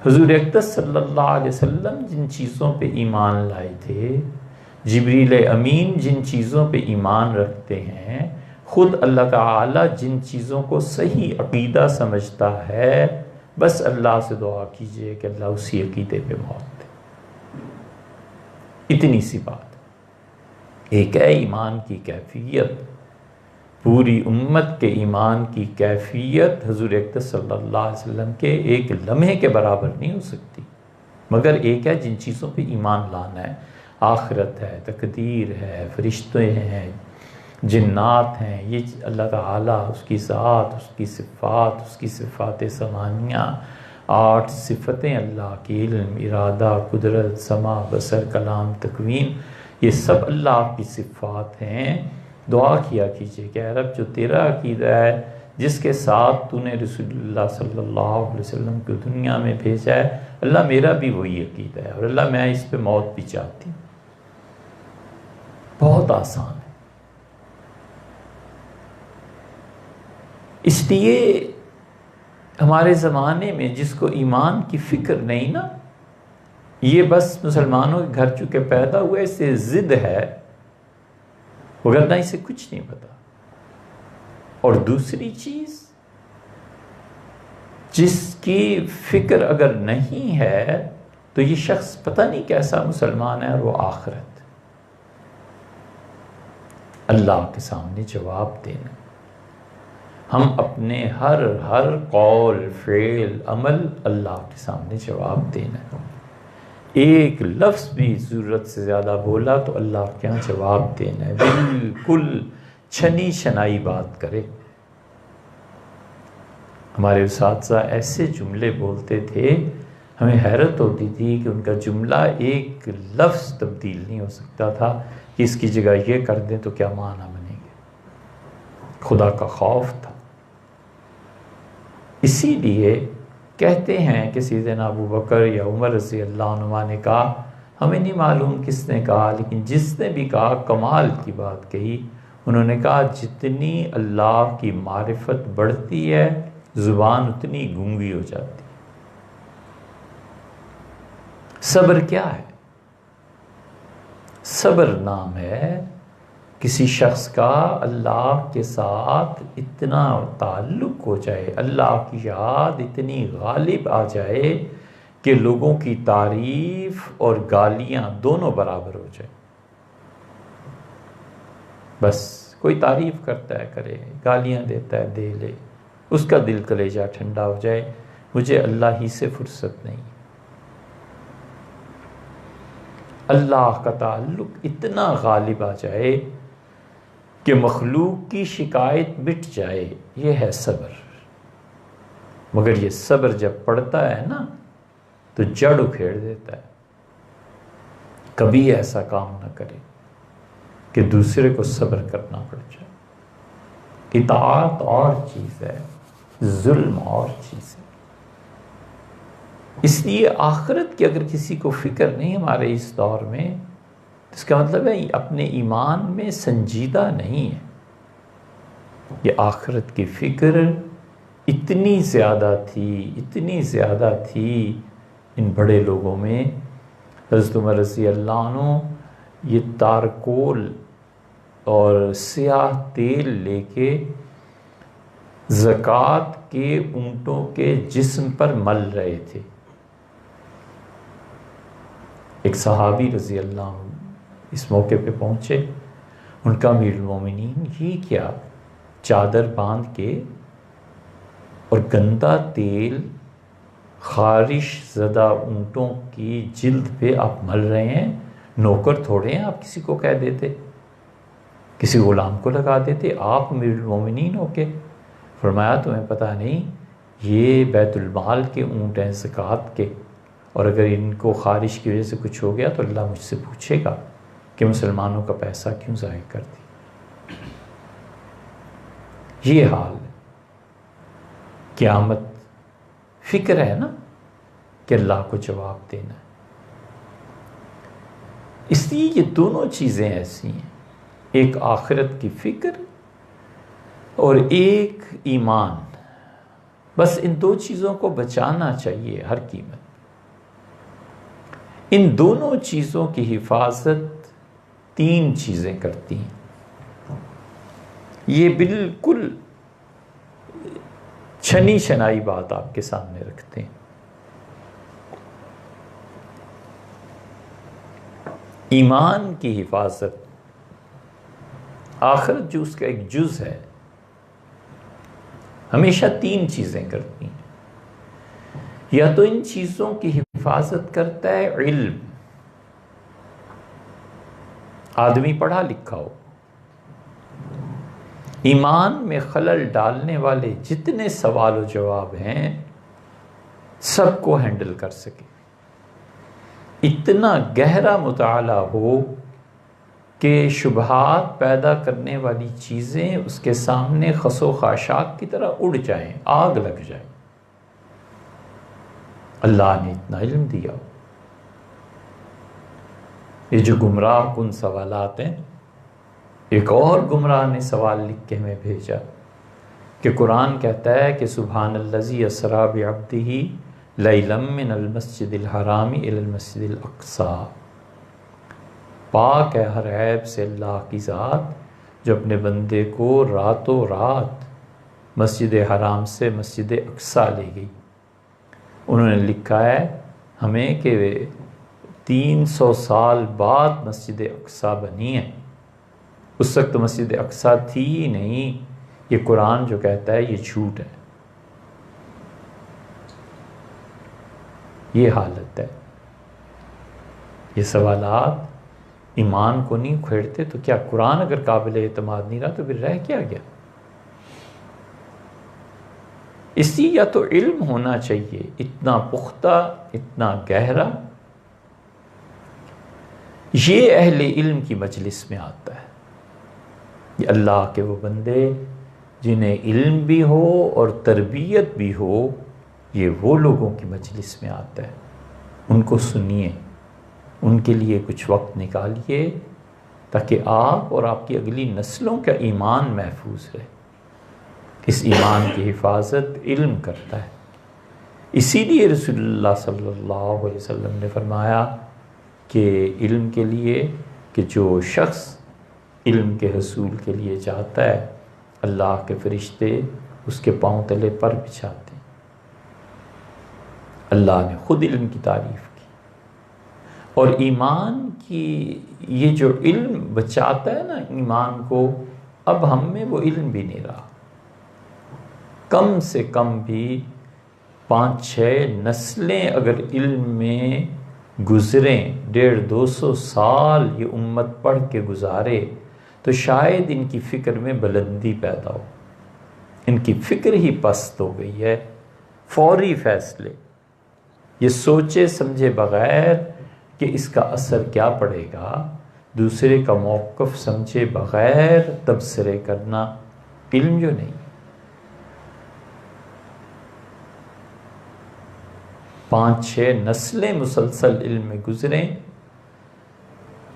حضور اقدس صلی اللہ علیہ وسلم جن چیزوں پہ ایمان لائے تھے، جبریل امین جن چیزوں پہ ایمان رکھتے ہیں، خود اللہ تعالی جن چیزوں کو صحیح عقیدہ سمجھتا ہے، بس اللہ سے دعا کیجئے کہ اللہ اسی عقیدے پہ موت دے۔ اتنی سی بات۔ ایک ہے ایمان کی کیفیت، پوری امت کے ایمان کی کیفیت حضور اقدس صلی اللہ علیہ وسلم کے ایک لمحے کے برابر نہیں ہو سکتی، مگر ایک ہے جن چیزوں پہ ایمان لانا ہے۔ آخرت ہے، تقدیر ہے، فرشتے ہیں، جنات ہیں، یہ اللہ تعالیٰ، اس کی ذات، اس کی صفات، اس کی صفات ثمانیہ، 8 صفتیں اللہ کی، علم، ارادہ، قدرت، سمع، بصر، کلام، تکوین، یہ سب اللہ کی صفات ہیں۔ دعا کیا کیجئے کہ اے رب جو تیرا عقیدہ ہے، جس کے ساتھ تو نے رسول اللہ صلی اللہ علیہ وسلم کو دنیا میں بھیجا ہے، اللہ میرا بھی وہی عقیدہ ہے، اور اللہ میں اس پہ موت بھی چاہتی ہوں۔ بہت آسان ہے۔ اس لیے ہمارے زمانے میں جس کو ایمان کی فکر نہیں نا، یہ بس مسلمانوں کے گھر چکے پیدا ہوئے، اس سے ضد ہے، وگرنہ اسے کچھ نہیں پتا۔ اور دوسری چیز، جس کی فکر اگر نہیں ہے تو یہ شخص پتہ نہیں کیسا مسلمان ہے، اور وہ آخرت اللہ کے سامنے جواب دینا۔ ہم اپنے ہر قول، فعل، عمل اللہ کے سامنے جواب دینا۔ ایک لفظ بھی ضرورت سے زیادہ بولا تو اللہ کے یہاں جواب دینا ہے، بالکل چھنی چھنائی بات کرے۔ ہمارے اساتذہ ایسے جملے بولتے تھے، ہمیں حیرت ہوتی تھی کہ ان کا جملہ ایک لفظ تبدیل نہیں ہو سکتا تھا کہ اس کی جگہ یہ کر دیں تو کیا معنی بنے گے۔ خدا کا خوف تھا۔ اسی لیے کہتے ہیں کہ سیدنا ابو بکر یا عمر رضی اللہ عنہ نے کہا، ہمیں نہیں معلوم کس نے کہا، لیکن جس نے بھی کہا کمال کی بات کہی۔ انہوں نے کہا جتنی اللہ کی معرفت بڑھتی ہے زبان اتنی گونگی ہو جاتی ہے۔ صبر کیا ہے؟ صبر نام ہے کسی شخص کا اللہ کے ساتھ اتنا تعلق ہو جائے، اللہ کی یاد اتنی غالب آ جائے کہ لوگوں کی تعریف اور گالیاں دونوں برابر ہو جائیں۔ بس کوئی تعریف کرتا ہے کرے، گالیاں دیتا ہے دے لے، اس کا دل کلیجہ ٹھنڈا ہو جائے، مجھے اللہ ہی سے فرصت نہیں۔ اللہ کا تعلق اتنا غالب آ جائے کہ مخلوق کی شکایت مٹ جائے، یہ ہے صبر۔ مگر یہ صبر جب پڑتا ہے نا تو جڑ اکھیڑ دیتا ہے۔ کبھی ایسا کام نہ کرے کہ دوسرے کو صبر کرنا پڑ جائے۔ اطاعت اور چیز ہے، ظلم اور چیز ہے۔ اس لیے آخرت کی اگر کسی کو فکر نہیں ہمارے اس دور میں، اس کا مطلب ہے اپنے ایمان میں سنجیدہ نہیں ہے۔ یہ آخرت کی فکر اتنی زیادہ تھی ان بڑے لوگوں میں. حضرت عمر رضی اللہ عنہ یہ تارکول اور سیاہ تیل لے کے زکوٰۃ کے اونٹوں کے جسم پر مل رہے تھے. ایک صحابی رضی اللہ عنہ اس موقع پہ پہنچے. ان کا امیر المومنین یہ کیا؟ چادر باندھ کے اور گندا تیل خارش زدہ اونٹوں کی جلد پہ آپ مل رہے ہیں. نوکر تھوڑے ہیں آپ کسی کو کہہ دیتے، کسی غلام کو لگا دیتے، آپ امیر المومنین ہو کے. فرمایا تمہیں پتہ نہیں یہ بیت المال کے اونٹ ہیں زکوٰۃ کے، اور اگر ان کو خارش کی وجہ سے کچھ ہو گیا تو اللہ مجھ سے پوچھے گا کہ مسلمانوں کا پیسہ کیوں ضائع کر دی. یہ حال ہے. قیامت فکر ہے نا کہ اللہ کو جواب دینا ہے. اس لیے یہ دونوں چیزیں ایسی ہیں، ایک آخرت کی فکر اور ایک ایمان. بس ان دو چیزوں کو بچانا چاہیے ہر قیمت. ان دونوں چیزوں کی حفاظت تین چیزیں کرتی ہیں. یہ بالکل چھنی چھنائی بات آپ کے سامنے رکھتے ہیں. ایمان کی حفاظت، آخرت جو اس کا ایک جز ہے، ہمیشہ تین چیزیں کرتی ہیں. یا تو ان چیزوں کی حفاظت کرتا ہے علم، آدمی پڑھا لکھا ہو، ایمان میں خلل ڈالنے والے جتنے سوال و جواب ہیں سب کو ہینڈل کر سکے. اتنا گہرا مطالعہ ہو کہ شبہات پیدا کرنے والی چیزیں اس کے سامنے خس و خاشاک کی طرح اڑ جائیں، آگ لگ جائے. اللہ نے اتنا علم دیا. یہ جو گمراہ کن سوالات ہیں، ایک اور گمراہ نے سوال لکھ کے ہمیں بھیجا کہ قرآن کہتا ہے کہ سبحان الذی اسریٰ بعبدہ لیلا من المسجد الحرام الی المسجد الاقصی. پاک ہے ہر عیب سے اللہ کی ذات جو اپنے بندے کو راتوں رات مسجد حرام سے مسجد اقصی لے گئی. انہوں نے لکھا ہے ہمیں کہ 300 سال بعد مسجد اقصی بنی ہے. اس وقت مسجد اقصی تھی ہی نہیں. یہ قرآن جو کہتا ہے یہ جھوٹ ہے. یہ حالت ہے. یہ سوالات ایمان کو نہیں کھیڑتے تو کیا قرآن اگر قابل اعتماد نہیں رہا تو پھر رہ کیا گیا؟ اس لیے یا تو علم ہونا چاہیے اتنا پختہ، اتنا گہرا. یہ اہل علم کی مجلس میں آتا ہے. یہ اللہ کے وہ بندے جنہیں علم بھی ہو اور تربیت بھی ہو، یہ وہ لوگوں کی مجلس میں آتا ہے. ان کو سنیے، ان کے لیے کچھ وقت نکالیے تاکہ آپ اور آپ کی اگلی نسلوں کا ایمان محفوظ رہے. اس ایمان کی حفاظت علم کرتا ہے. اسی لیے رسول اللہ صلی اللہ علیہ وسلم نے فرمایا کہ علم کے لیے کہ جو شخص علم کے حصول کے لیے جاتا ہے اللہ کے فرشتے اس کے پاؤں تلے پر بچھاتے ہیں. اللہ نے خود علم کی تعریف کی. اور ایمان کی یہ جو علم بچاتا ہے نا ایمان کو، اب ہم میں وہ علم بھی نہیں رہا. کم سے کم بھی 5-6 نسلیں اگر علم میں گزریں، 150-200 سال یہ امت پڑھ کے گزارے تو شاید ان کی فکر میں بلندی پیدا ہو. ان کی فکر ہی پست ہو گئی ہے. فوری فیصلے، یہ سوچے سمجھے بغیر کہ اس کا اثر کیا پڑے گا، دوسرے کا موقف سمجھے بغیر تبصرے کرنا علم جو نہیں. 5-6 نسلیں مسلسل علم میں گزریں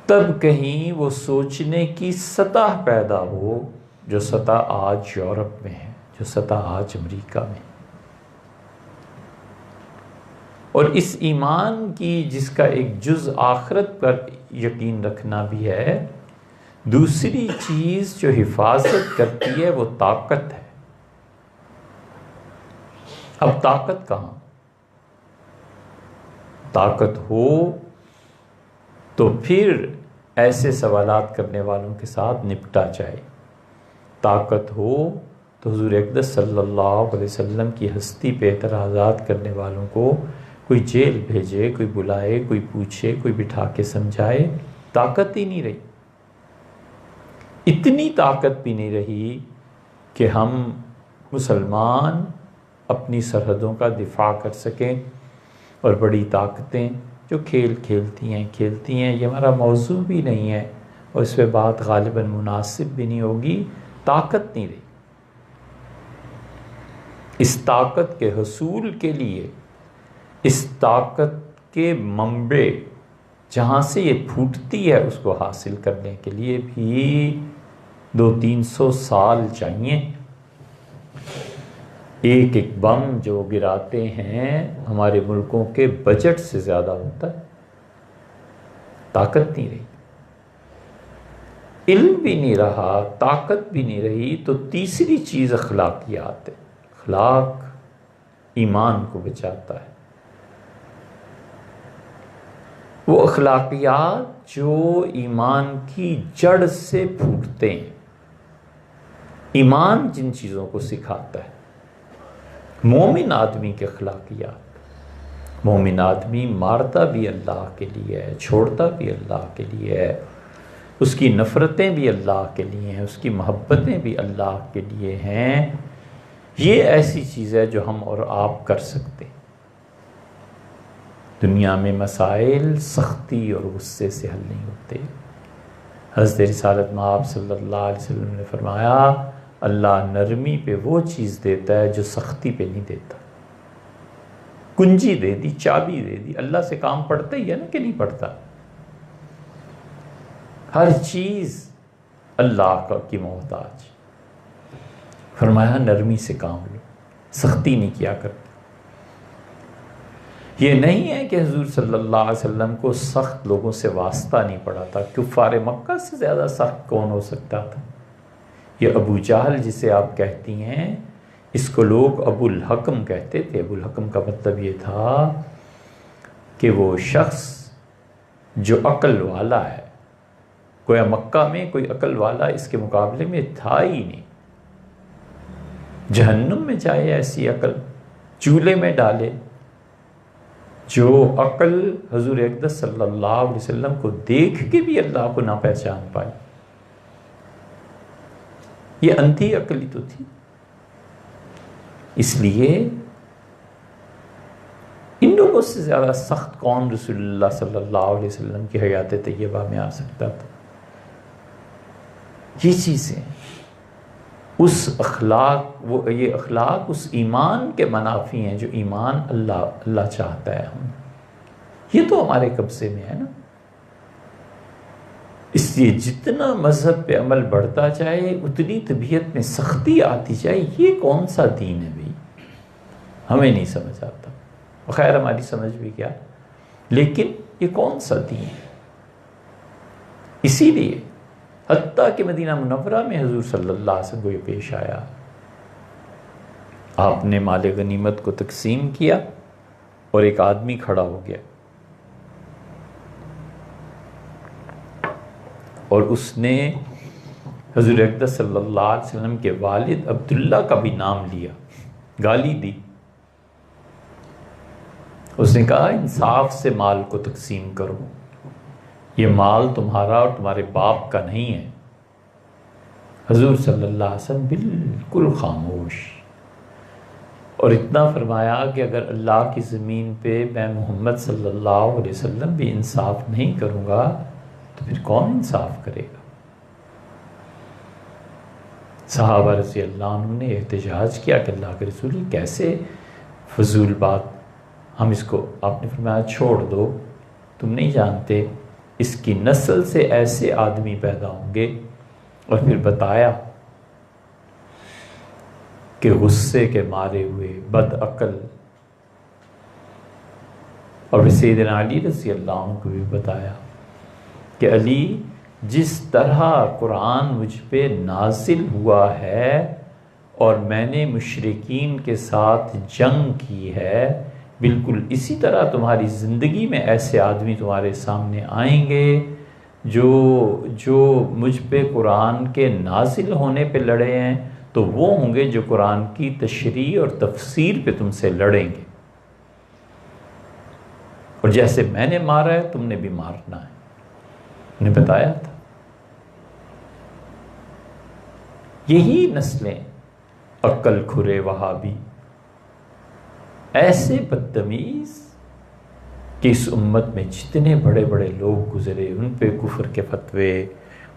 تب کہیں وہ سوچنے کی سطح پیدا ہو جو سطح آج یورپ میں ہے، جو سطح آج امریکہ میں، اور اس ایمان کی جس کا ایک جز آخرت پر یقین رکھنا بھی ہے، دوسری چیز جو حفاظت کرتی ہے وہ طاقت ہے۔ اب طاقت کہاں؟ طاقت ہو تو پھر ایسے سوالات کرنے والوں کے ساتھ نپٹا جائے، طاقت ہو تو حضور اقدس صلی اللہ علیہ وسلم کی ہستی پہ اعتراضات کرنے والوں کو کوئی جیل بھیجے، کوئی بلائے، کوئی پوچھے، کوئی بٹھا کے سمجھائے۔ طاقت ہی نہیں رہی، اتنی طاقت بھی نہیں رہی کہ ہم مسلمان اپنی سرحدوں کا دفاع کر سکیں، اور بڑی طاقتیں جو کھیل کھیلتی ہیں، یہ ہمارا موضوع بھی نہیں ہے اور اس پہ بات غالباً مناسب بھی نہیں ہوگی۔ طاقت نہیں رہی۔ اس طاقت کے حصول کے لیے، اس طاقت کے منبع جہاں سے یہ پھوٹتی ہے اس کو حاصل کرنے کے لیے بھی 200-300 سال چاہیے۔ ایک ایک بم جو گراتے ہیں ہمارے ملکوں کے بجٹ سے زیادہ ہوتا ہے۔ طاقت نہیں رہی، علم بھی نہیں رہا، طاقت بھی نہیں رہی، تو تیسری چیز اخلاقیات ہے۔ اخلاق ایمان کو بچاتا ہے۔ وہ اخلاقیات جو ایمان کی جڑ سے پھوٹتے ہیں۔ ایمان جن چیزوں کو سکھاتا ہے، مومن آدمی کے اخلاقیات، مومن آدمی مارتا بھی اللہ کے لیے ہے، چھوڑتا بھی اللہ کے لیے ہے، اس کی نفرتیں بھی اللہ کے لیے ہیں، اس کی محبتیں بھی اللہ کے لیے ہیں۔ یہ ایسی چیز ہے جو ہم اور آپ کر سکتے ہیں۔ دنیا میں مسائل سختی اور غصے سے حل نہیں ہوتے۔ حضرت رسالت مآب صلی اللہ علیہ وسلم نے فرمایا، اللہ نرمی پہ وہ چیز دیتا ہے جو سختی پہ نہیں دیتا۔ کنجی دے دی، چابی دے دی، اللہ سے کام پڑتا ہی ہے نا کہ نہیں پڑتا؟ ہر چیز اللہ کی محتاج۔ فرمایا نرمی سے کام لو، سختی نہیں کیا کرتا۔ یہ نہیں ہے کہ حضور صلی اللہ علیہ وسلم کو سخت لوگوں سے واسطہ نہیں پڑا تھا۔ کفار مکہ سے زیادہ سخت کون ہو سکتا تھا؟ یہ ابو جہل جسے آپ کہتی ہیں، اس کو لوگ ابو الحکم کہتے تھے۔ ابو الحکم کا مطلب یہ تھا کہ وہ شخص جو عقل والا ہے، گویا مکہ میں کوئی عقل والا اس کے مقابلے میں تھا ہی نہیں۔ جہنم میں جائے ایسی عقل، چولہے میں ڈالے جو عقل حضور اقدس صلی اللہ علیہ وسلم کو دیکھ کے بھی اللہ کو نہ پہچان پائے۔ یہ اندھی عقل ہی تو تھی۔ اس لیے ان لوگوں سے زیادہ سخت کون رسول اللہ صلی اللہ علیہ وسلم کی حیات طیبہ میں آ سکتا تھا؟ یہ چیزیں اس اخلاق، یہ اخلاق اس ایمان کے منافی ہیں جو ایمان اللہ چاہتا ہے ہم۔ یہ تو ہمارے قبضے میں ہے نا۔ اس لیے جتنا مذہب پہ عمل بڑھتا جائے اتنی طبیعت میں سختی آتی جائے۔ یہ کون سا دین ہے بھائی؟ ہمیں نہیں سمجھ آتا، خیر ہماری سمجھ بھی کیا، لیکن یہ کون سا دین ہے؟ اسی لیے حتیٰ کہ مدینہ منورہ میں حضور صلی اللہ علیہ وسلم کو یہ پیش آیا، آپ نے مال غنیمت کو تقسیم کیا اور ایک آدمی کھڑا ہو گیا اور اس نے حضور اقدس صلی اللہ علیہ وسلم کے والد عبداللہ کا بھی نام لیا، گالی دی۔ اس نے کہا انصاف سے مال کو تقسیم کرو، یہ مال تمہارا اور تمہارے باپ کا نہیں ہے۔ حضور صلی اللہ علیہ وسلم بالکل خاموش، اور اتنا فرمایا کہ اگر اللہ کی زمین پہ میں محمد صلی اللہ علیہ وسلم بھی انصاف نہیں کروں گا تو پھر کون انصاف کرے گا؟ صحابہ رضی اللہ عنہ نے احتجاج کیا کہ اللہ کے رسول کیسے فضول بات، ہم اس کو، آپ نے فرمایا چھوڑ دو، تم نہیں جانتے اس کی نسل سے ایسے آدمی پیدا ہوں گے۔ اور پھر بتایا کہ غصے کے مارے ہوئے بد عقل، اور سیدنا علی رضی اللہ عنہ کو بھی بتایا کہ علی، جس طرح قرآن مجھ پہ نازل ہوا ہے اور میں نے مشرکین کے ساتھ جنگ کی ہے، بالکل اسی طرح تمہاری زندگی میں ایسے آدمی تمہارے سامنے آئیں گے جو مجھ پہ قرآن کے نازل ہونے پہ لڑے ہیں، تو وہ ہوں گے جو قرآن کی تشریح اور تفسیر پہ تم سے لڑیں گے، اور جیسے میں نے مارا ہے تم نے بھی مارنا ہے، نے بتایا تھا۔ یہی نسلیں عقل کھرے وہابی، ایسے بدتمیز کہ اس امت میں جتنے بڑے بڑے لوگ گزرے ان پہ کفر کے فتوے،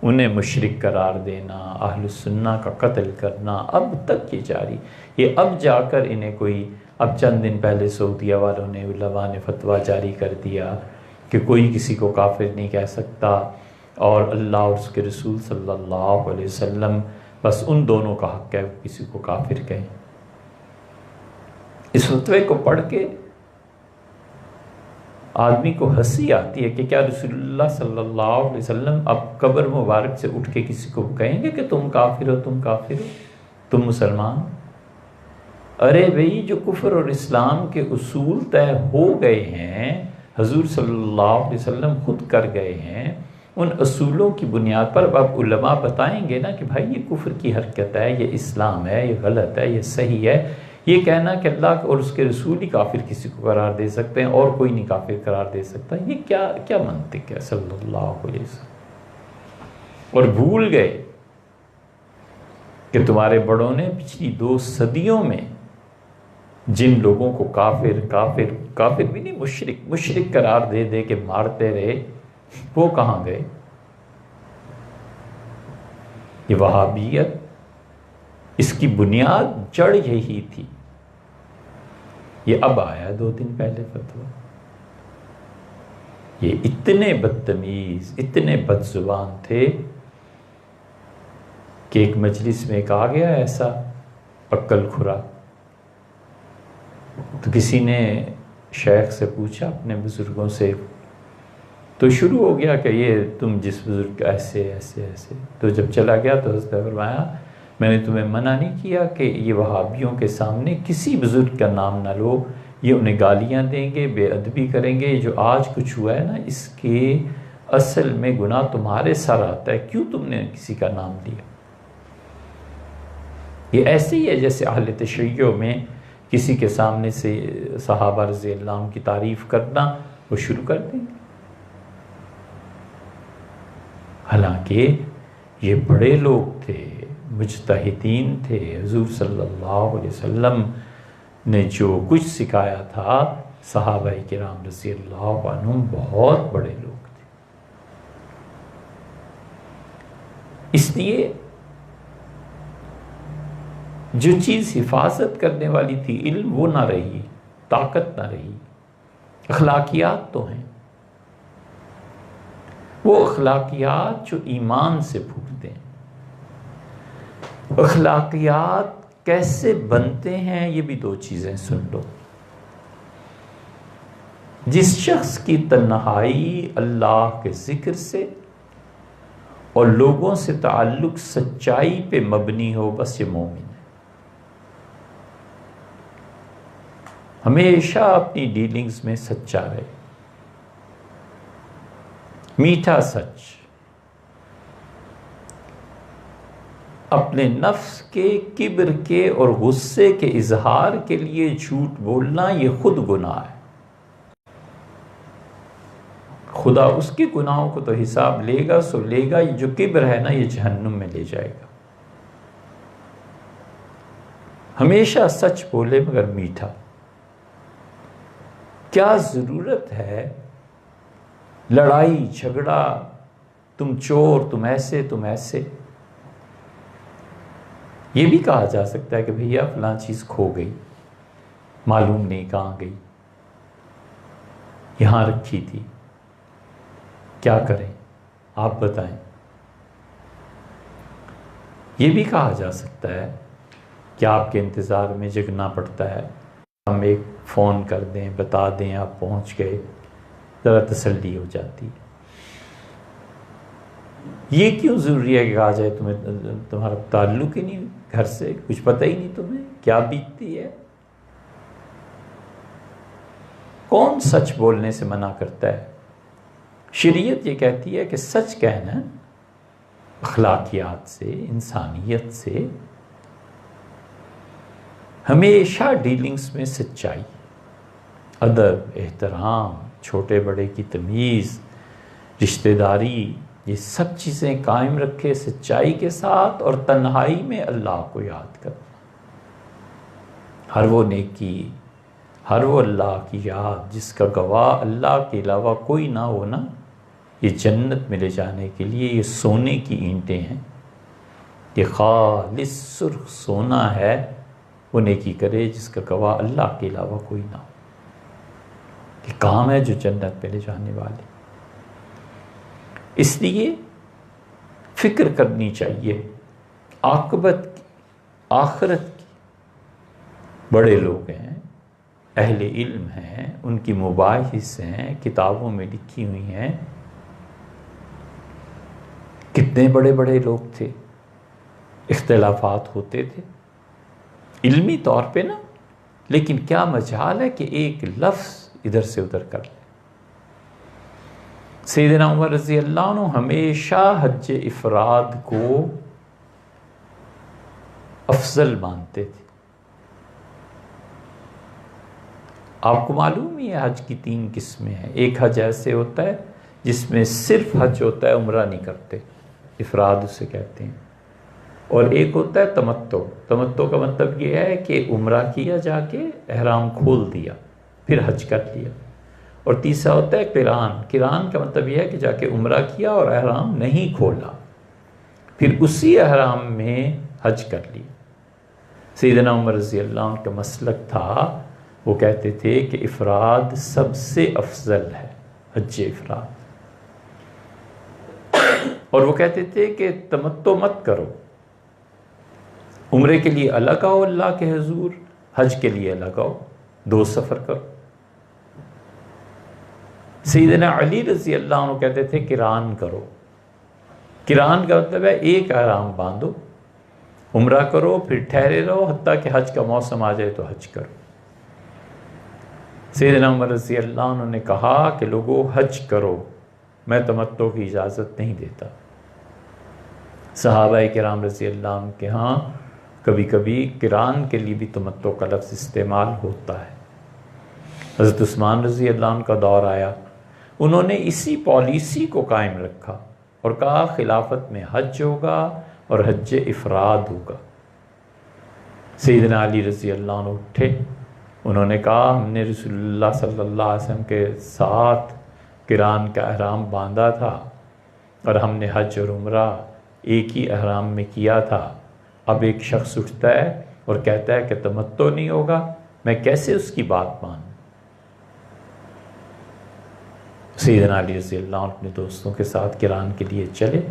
انہیں مشرک قرار دینا، اہل سنہ کا قتل کرنا، اب تک یہ جاری۔ یہ اب جا کر انہیں کوئی، اب چند دن پہلے سعودیہ والوں نے، علماء نے فتویٰ جاری کر دیا کہ کوئی کسی کو کافر نہیں کہہ سکتا، اور اللہ اور اس کے رسول صلی اللہ علیہ وسلم بس ان دونوں کا حق ہے کسی کو کافر کہیں۔ اس فتوے کو پڑھ کے آدمی کو ہنسی آتی ہے کہ کیا رسول اللہ صلی اللہ علیہ وسلم اب قبر مبارک سے اٹھ کے کسی کو کہیں گے کہ تم کافر ہو، تم کافر ہو، تم مسلمان؟ ارے بھئی، جو کفر اور اسلام کے اصول طے ہو گئے ہیں، حضور صلی اللہ علیہ وسلم خود کر گئے ہیں، ان اصولوں کی بنیاد پر اب علماء بتائیں گے نا کہ بھائی یہ کفر کی حرکت ہے، یہ اسلام ہے، یہ غلط ہے، یہ صحیح ہے۔ یہ کہنا کہ اللہ اور اس کے رسول ہی کافر کسی کو قرار دے سکتے ہیں اور کوئی نہیں کافر قرار دے سکتا، یہ کیا منطق ہے صلی اللہ علیہ وسلم؟ اور بھول گئے کہ تمہارے بڑوں نے پچھلی 2 صدیوں میں جن لوگوں کو کافر بھی نہیں، مشرک قرار دے دے کے مارتے رہے، وہ کہاں گئے؟ یہ وہابیت، اس کی بنیاد جڑ یہی تھی۔ یہ اب آیا 2 دن پہلے فتویٰ۔ یہ اتنے بدتمیز، اتنے بد زبان تھے کہ ایک مجلس میں کہا گیا ایسا عقل کھرا، تو کسی نے شیخ سے پوچھا، اپنے بزرگوں سے، تو شروع ہو گیا کہ یہ تم جس بزرگ ایسے ایسے ایسے، تو جب چلا گیا تو حضرت نے فرمایا میں نے تمہیں منع نہیں کیا کہ یہ وہابیوں کے سامنے کسی بزرگ کا نام نہ لو، یہ انہیں گالیاں دیں گے، بے ادبی کریں گے۔ جو آج کچھ ہوا ہے نا، اس کے اصل میں گناہ تمہارے سر آتا ہے، کیوں تم نے کسی کا نام لیا؟ یہ ایسے ہی ہے جیسے اہل تشیع میں کسی کے سامنے سے صحابہ رضی اللہ عنہ کی تعریف کرنا وہ شروع کر دیں گے، حالانکہ یہ بڑے لوگ تھے، مجتہدین تھے۔ حضور صلی اللہ علیہ وسلم نے جو کچھ سکھایا تھا، صحابہ کرام رضی اللہ عنہم بہت بڑے لوگ تھے۔ اس لیے جو چیز حفاظت کرنے والی تھی، علم، وہ نہ رہی، طاقت نہ رہی۔ اخلاقیات تو ہیں، وہ اخلاقیات جو ایمان سے پھوٹتے ہیں۔ اخلاقیات کیسے بنتے ہیں، یہ بھی 2 چیزیں سن لو۔ جس شخص کی تنہائی اللہ کے ذکر سے اور لوگوں سے تعلق سچائی پہ مبنی ہو، بس یہ مومن ہے۔ ہمیشہ اپنی ڈیلنگز میں سچا رہے، میٹھا سچ، اپنے نفس کے کبر کے اور غصے کے اظہار کے لیے جھوٹ بولنا، یہ خود گناہ ہے۔ خدا اس کے گناہوں کو تو حساب لے گا، سو لے گا، یہ جو کبر ہے نا، یہ جہنم میں لے جائے گا۔ ہمیشہ سچ بولے مگر میٹھا۔ کیا ضرورت ہے لڑائی جھگڑا، تم چور، تم ایسے، تم ایسے؟ یہ بھی کہا جا سکتا ہے کہ بھیا فلاں چیز کھو گئی، معلوم نہیں کہاں گئی، یہاں رکھی تھی، کیا کریں آپ بتائیں۔ یہ بھی کہا جا سکتا ہے کہ آپ کے انتظار میں جگنا پڑتا ہے، ہم ایک فون کر دیں، بتا دیں آپ پہنچ گئے، ذرا تسلی ہو جاتی۔ یہ کیوں ضروری ہے کہ کہا جائے تمہارا تعلق ہی نہیں گھر سے، کچھ پتہ ہی نہیں تمہیں کیا بیتتی ہے؟ کون سچ بولنے سے منع کرتا ہے؟ شریعت یہ کہتی ہے کہ سچ کہنا اخلاقیات سے، انسانیت سے، ہمیشہ ڈیلنگز میں سچائی، ادب، احترام، چھوٹے بڑے کی تمیز، رشتہ داری، یہ سب چیزیں قائم رکھے سچائی کے ساتھ، اور تنہائی میں اللہ کو یاد کرنا۔ ہر وہ نیکی، ہر وہ اللہ کی یاد جس کا گواہ اللہ کے علاوہ کوئی نہ ہونا، یہ جنت میں لے جانے کے لیے یہ سونے کی اینٹیں ہیں۔ یہ خالص سرخ سونا ہے، وہ نیکی کرے جس کا گواہ اللہ کے علاوہ کوئی نہ ہو۔ یہ کام ہے جو جنت میں لے جانے والے۔ اس لیے فکر کرنی چاہیے عاقبت کی، آخرت کی۔ بڑے لوگ ہیں، اہل علم ہیں، ان کی مباحث ہیں، کتابوں میں لکھی ہوئی ہیں۔ کتنے بڑے بڑے لوگ تھے، اختلافات ہوتے تھے علمی طور پہ نا، لیکن کیا مجال ہے کہ ایک لفظ ادھر سے ادھر کر لیں۔ سیدنا عمر رضی اللہ عنہ ہمیشہ حج افراد کو افضل مانتے تھے۔ آپ کو معلوم ہی ہے حج کی 3 قسمیں ہیں۔ ایک حج ایسے ہوتا ہے جس میں صرف حج ہوتا ہے، عمرہ نہیں کرتے، افراد اسے کہتے ہیں۔ اور ایک ہوتا ہے تمتع۔ تمتع کا مطلب یہ ہے کہ عمرہ کیا جا کے احرام کھول دیا، پھر حج کر لیا۔ اور تیسرا ہوتا ہے قران۔ قران کا مطلب یہ ہے کہ جا کے عمرہ کیا اور احرام نہیں کھولا، پھر اسی احرام میں حج کر لیا۔ سیدنا عمر رضی اللہ عنہ کا مسلک تھا، وہ کہتے تھے کہ افراد سب سے افضل ہے، حج افراد۔ اور وہ کہتے تھے کہ تمتع مت کرو، عمرے کے لیے الگ آؤ اللہ کے حضور، حج کے لیے الگ آؤ، 2 سفر کرو۔ سیدنا علی رضی اللہ عنہ کہتے تھے قران کرو۔ قران کا مطلب ہے ایک احرام باندھو، عمرہ کرو، پھر ٹھہرے رہو حتیٰ کہ حج کا موسم آ جائے تو حج کرو۔ سیدنا عمر رضی اللہ عنہ نے کہا کہ لوگوں حج کرو، میں تمتع کی اجازت نہیں دیتا۔ صحابہ کرام رضی اللہ عنہ کے ہاں کبھی کبھی قران کے لیے بھی تمتع کا لفظ استعمال ہوتا ہے۔ حضرت عثمان رضی اللہ عنہ کا دور آیا، انہوں نے اسی پالیسی کو قائم رکھا اور کہا خلافت میں حج ہوگا اور حج افراد ہوگا۔ سیدنا علی رضی اللہ عنہ اٹھے، انہوں نے کہا ہم نے رسول اللہ صلی اللہ علیہ وسلم کے ساتھ قران کا احرام باندھا تھا اور ہم نے حج اور عمرہ ایک ہی احرام میں کیا تھا، اب ایک شخص اٹھتا ہے اور کہتا ہے کہ تمتع نہیں ہوگا، میں کیسے اس کی بات مانوں؟ سیدنا علی رضی اللہ عنہ اپنے دوستوں کے ساتھ قران کے لیے چلے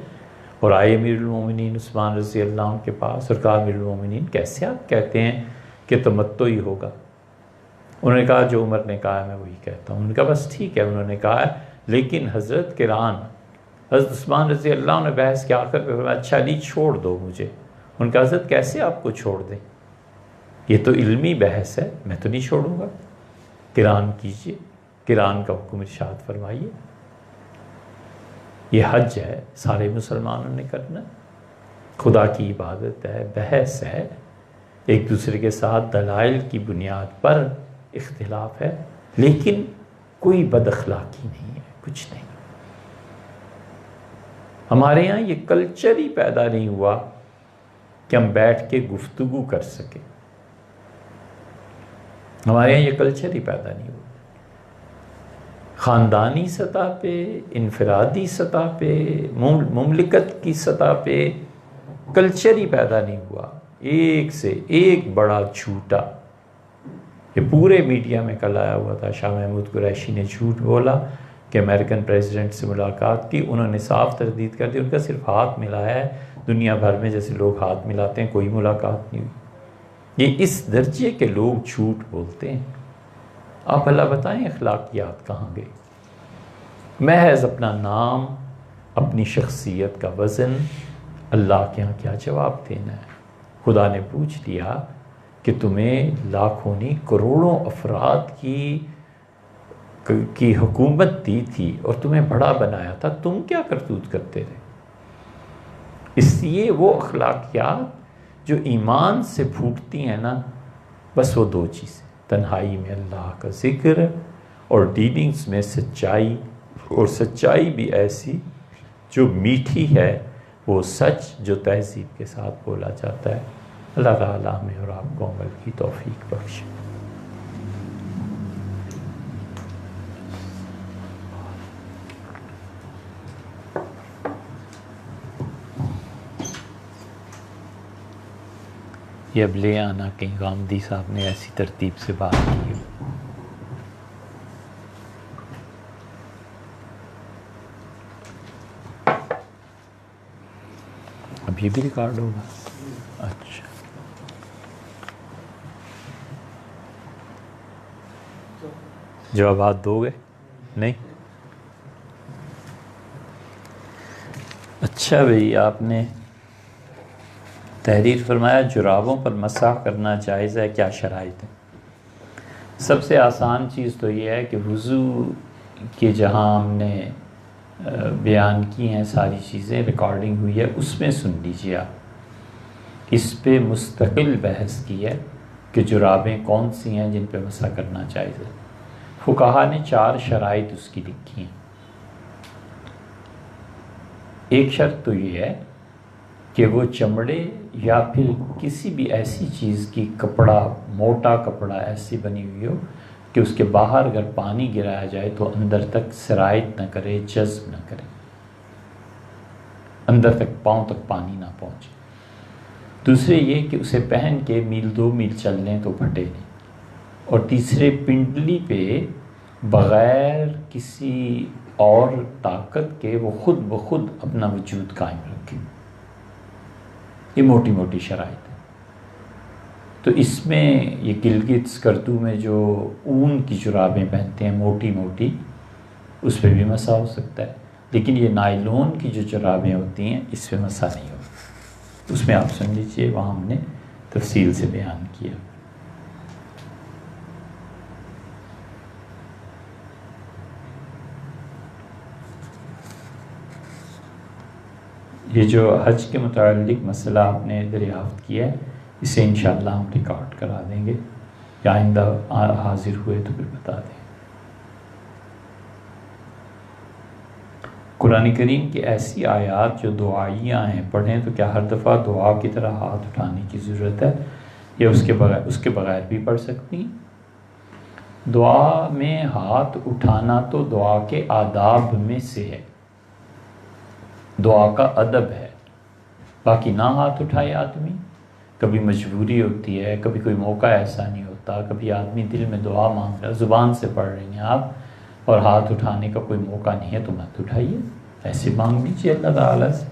اور آئے امیر المومنین عثمان رضی اللہ عنہ کے پاس اور کہا امیر المومنین کیسے آپ کہتے ہیں کہ تمتع ہی ہوگا؟ انہوں نے کہا جو عمر نے کہا ہے میں وہی کہتا ہوں۔ انہوں نے کہا بس ٹھیک ہے، انہوں نے کہا ہے لیکن حضرت قران۔ حضرت عثمان رضی اللہ عنہ نے بحث کے آخر پہ فرمایا اچھا علی چھوڑ دو مجھے۔ ان کا حضرت کیسے آپ کو چھوڑ دیں، یہ تو علمی بحث ہے، میں تو نہیں چھوڑوں گا، قران کیجئے، قران کا حکم ارشاد فرمائیے۔ یہ حج ہے، سارے مسلمانوں نے کرنا، خدا کی عبادت ہے، بحث ہے، ایک دوسرے کے ساتھ دلائل کی بنیاد پر اختلاف ہے، لیکن کوئی بد اخلاقی نہیں ہے، کچھ نہیں۔ ہمارے ہاں یہ کلچر ہی پیدا نہیں ہوا کہ ہم بیٹھ کے گفتگو کر سکیں، ہمارے یہاں یہ کلچر ہی پیدا نہیں ہوا۔ خاندانی سطح پہ، انفرادی سطح پہ، مملکت کی سطح پہ کلچر ہی پیدا نہیں ہوا۔ ایک سے ایک بڑا جھوٹا، یہ پورے میڈیا میں کل آیا ہوا تھا، شاہ محمود قریشی نے جھوٹ بولا کہ امریکن پریزیڈنٹ سے ملاقات کی، انہوں نے صاف تردید کر دی، ان کا صرف ہاتھ ملایا ہے، دنیا بھر میں جیسے لوگ ہاتھ ملاتے ہیں کوئی ملاقات نہیں ہوئی۔ یہ اس درجے کے لوگ جھوٹ بولتے ہیں. آپ اللہ بتائیں اخلاقیات کہاں گئے؟ محض اپنا نام، اپنی شخصیت کا وزن اللہ کے ہاں کیا جواب دینا ہے؟ خدا نے پوچھ لیا کہ تمہیں لاکھوں نہیں کروڑوں افراد کی حکومت دی تھی اور تمہیں بڑا بنایا تھا، تم کیا کرتوت کرتے رہے؟ اس لیے وہ اخلاقیات جو ایمان سے پھوٹتی ہیں نا، بس وہ دو چیزیں، تنہائی میں اللہ کا ذکر اور ڈیلنگز میں سچائی، اور سچائی بھی ایسی جو میٹھی ہے، وہ سچ جو تہذیب کے ساتھ بولا جاتا ہے. اللہ تعالیٰ ہمیں اور آپ کو عمل کی توفیق بخشے. یہ اب لے آنا کہیں غامدی صاحب نے ایسی ترتیب سے بات کی. اب یہ بھی ریکارڈ ہوگا؟ اچھا. جوابات دو گے؟ نہیں؟ اچھا بھئی، آپ نے تحریر فرمایا جرابوں پر مسح کرنا جائز ہے، کیا شرائط ہے؟ سب سے آسان چیز تو یہ ہے کہ وضو کے جہاں ہم نے بیان کی ہیں ساری چیزیں، ریکارڈنگ ہوئی ہے، اس میں سن لیجیے آپ. اس پہ مستقل بحث کی ہے کہ جرابیں کون سی ہیں جن پہ مسح کرنا جائز ہے. فقہا نے 4 شرائط اس کی لکھی ہیں. ایک شرط تو یہ ہے کہ وہ چمڑے یا پھر کسی بھی ایسی چیز کی کپڑا، موٹا کپڑا ایسی بنی ہوئی ہو کہ اس کے باہر اگر پانی گرایا جائے تو اندر تک سرایت نہ کرے، جذب نہ کرے، اندر تک پاؤں تک پانی نہ پہنچے. دوسرے یہ کہ اسے پہن کے میل 2 میل چل لیں تو پھٹے نہیں. اور تیسرے پنڈلی پہ بغیر کسی اور طاقت کے وہ خود بخود اپنا وجود قائم رکھے. یہ موٹی موٹی شرائط ہے. تو اس میں یہ گلگت سکرتو میں جو اون کی جرابیں پہنتے ہیں موٹی موٹی، اس پہ بھی مسح ہو سکتا ہے، لیکن یہ نائلون کی جو جرابیں ہوتی ہیں اس پہ مسح نہیں ہوتا. اس میں آپ سن لیجئے، وہاں ہم نے تفصیل سے بیان کیا. یہ جو حج کے متعلق مسئلہ آپ نے دریافت کیا ہے، اسے انشاءاللہ ہم ریکارڈ کرا دیں گے، یا آئندہ حاضر ہوئے تو پھر بتا دیں. قرآن کریم کی ایسی آیات جو دعائیاں ہیں پڑھیں تو کیا ہر دفعہ دعا کی طرح ہاتھ اٹھانے کی ضرورت ہے، یا اس کے بغیر بھی پڑھ سکتی ہیں؟ دعا میں ہاتھ اٹھانا تو دعا کے آداب میں سے ہے، دعا کا ادب ہے. باقی نہ ہاتھ اٹھائے آدمی، کبھی مجبوری ہوتی ہے، کبھی کوئی موقع ایسا نہیں ہوتا، کبھی آدمی دل میں دعا مانگ رہا، زبان سے پڑھ رہی ہیں آپ اور ہاتھ اٹھانے کا کوئی موقع نہیں ہے تو مت اٹھائیے، ایسے مانگ لیجیے اللہ تعالیٰ سے.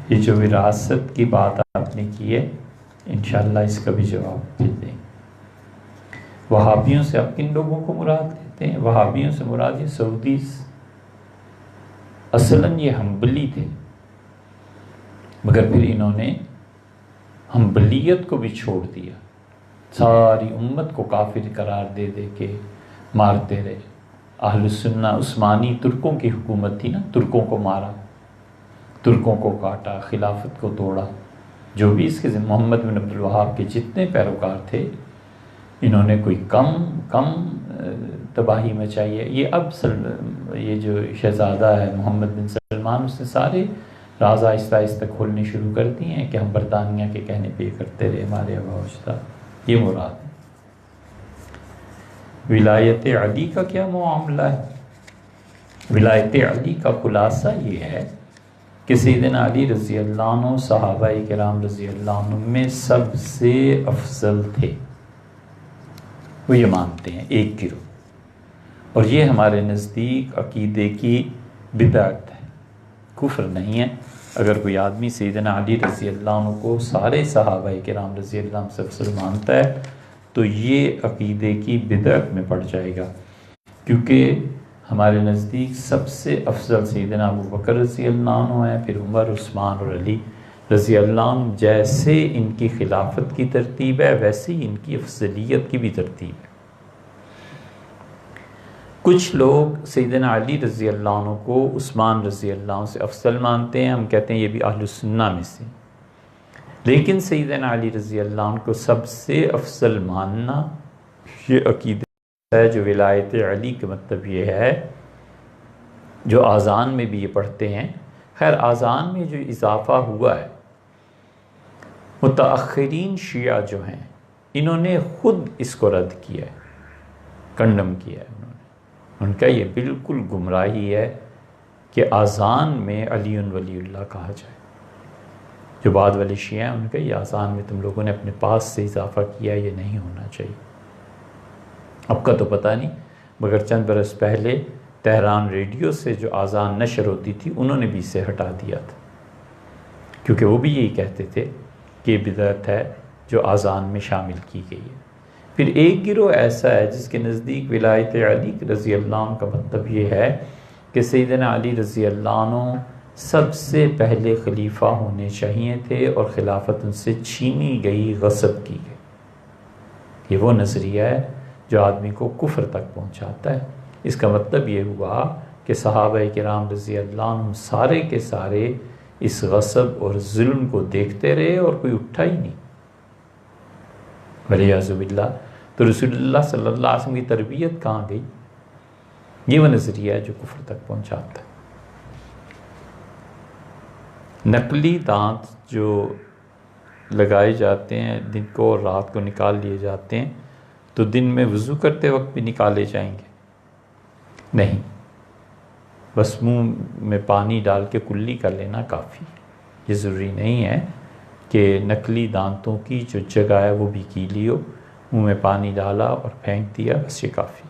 یہ جو وراثت کی بات آپ نے کی ہے، انشاءاللہ اس کا بھی جواب دے دیں. وہابیوں سے آپ کن لوگوں کو مراد لیتے ہیں؟ وہابیوں سے مراد یہ سعودیز. اصلاً یہ حنبلی تھے، مگر پھر انہوں نے حنبلیت کو بھی چھوڑ دیا، ساری امت کو کافر قرار دے دے کے مارتے رہے. اہل السنہ عثمانی ترکوں کی حکومت تھی نا، ترکوں کو مارا، ترکوں کو کاٹا، خلافت کو توڑا. جو بھی اس کے محمد بن عبد الوہاب کے جتنے پیروکار تھے، انہوں نے کوئی کم تباہی مچائی ہے. یہ جو شہزادہ ہے محمد بن سلمان، اس نے سارے راز آہستہ آہستہ کھولنے شروع کر دیے ہیں کہ ہم برطانیہ کے کہنے پہ یہ کرتے رہے، ہمارے آبا و اجداد. یہ مراد ہے. ولایت علی کا کیا معاملہ ہے؟ ولایت علی کا خلاصہ یہ ہے کہ سیدنا علی رضی اللہ عنہ صحابہ کرام رضی اللہ عنہ میں سب سے افضل تھے، وہ یہ مانتے ہیں ایک گروہ، اور یہ ہمارے نزدیک عقیدے کی بدعت ہے، کفر نہیں ہے۔ اگر کوئی آدمی سیدنا علی رضی اللہ عنہ کو سارے صحابہ کرام رضی اللہ عنہ سے افضل مانتا ہے تو یہ عقیدے کی بدعت میں پڑ جائے گا، کیونکہ ہمارے نزدیک سب سے افضل سیدنا ابو بکر رضی اللہ عنہ ہیں، پھر عمر، عثمان اور علی رضی اللہ عنہ۔ جیسے ان کی خلافت کی ترتیب ہے ویسے ہی ان کی افضلیت کی بھی ترتیب ہے۔ کچھ لوگ سیدنا علی رضی اللہ عنہ کو عثمان رضی اللہ عنہ سے افضل مانتے ہیں، ہم کہتے ہیں یہ بھی اہل سنہ میں سے، لیکن سیدنا علی رضی اللہ عنہ کو سب سے افضل ماننا یہ عقیدہ ہے جو ولایت علی کا مطلب یہ ہے، جو آذان میں بھی یہ پڑھتے ہیں۔ خیر آذان میں جو اضافہ ہوا ہے، متأخرین شیعہ جو ہیں انہوں نے خود اس کو رد کیا ہے، کنڈم کیا ہے انہوں نے۔ ان کا یہ بالکل گمراہی ہے کہ آذان میں علی ولی اللہ کہا جائے۔ جو بعد والے شیعہ ہیں ان کا یہ آذان میں تم لوگوں نے اپنے پاس سے اضافہ کیا، یہ نہیں ہونا چاہیے۔ اب کا تو پتہ نہیں، مگر چند برس پہلے تہران ریڈیو سے جو آذان نشر ہوتی تھی انہوں نے بھی اسے ہٹا دیا تھا، کیونکہ وہ بھی یہی کہتے تھے کہ بدعت ہے جو آذان میں شامل کی گئی ہے۔ پھر ایک گروہ ایسا ہے جس کے نزدیک ولایت علی رضی اللہ عنہ کا مطلب یہ ہے کہ سیدنا علی رضی اللہ عنہ سب سے پہلے خلیفہ ہونے چاہیے تھے اور خلافت ان سے چھینی گئی، غصب کی گئی۔ یہ وہ نظریہ ہے جو آدمی کو کفر تک پہنچاتا ہے۔ اس کا مطلب یہ ہوا کہ صحابہ کرام رضی اللہ عنہ سارے کے سارے اس غصب اور ظلم کو دیکھتے رہے اور کوئی اٹھا ہی نہیں، والعیاذ باللہ۔ تو رسول اللہ صلی اللہ علیہ وسلم کی تربیت کہاں گئی؟ یہ وہ نظریہ ہے جو کفر تک پہنچاتا ہے۔ نقلی دانت جو لگائے جاتے ہیں دن کو اور رات کو نکال لیے جاتے ہیں، تو دن میں وضو کرتے وقت بھی نکالے جائیں گے؟ نہیں، بس منہ میں پانی ڈال کے کلی کر لینا کافی۔ یہ ضروری نہیں ہے کہ نقلی دانتوں کی جو جگہ ہے وہ بھی گیلی ہو، منہ میں پانی ڈالا اور پھینک دیا، بس یہ کافی ہے۔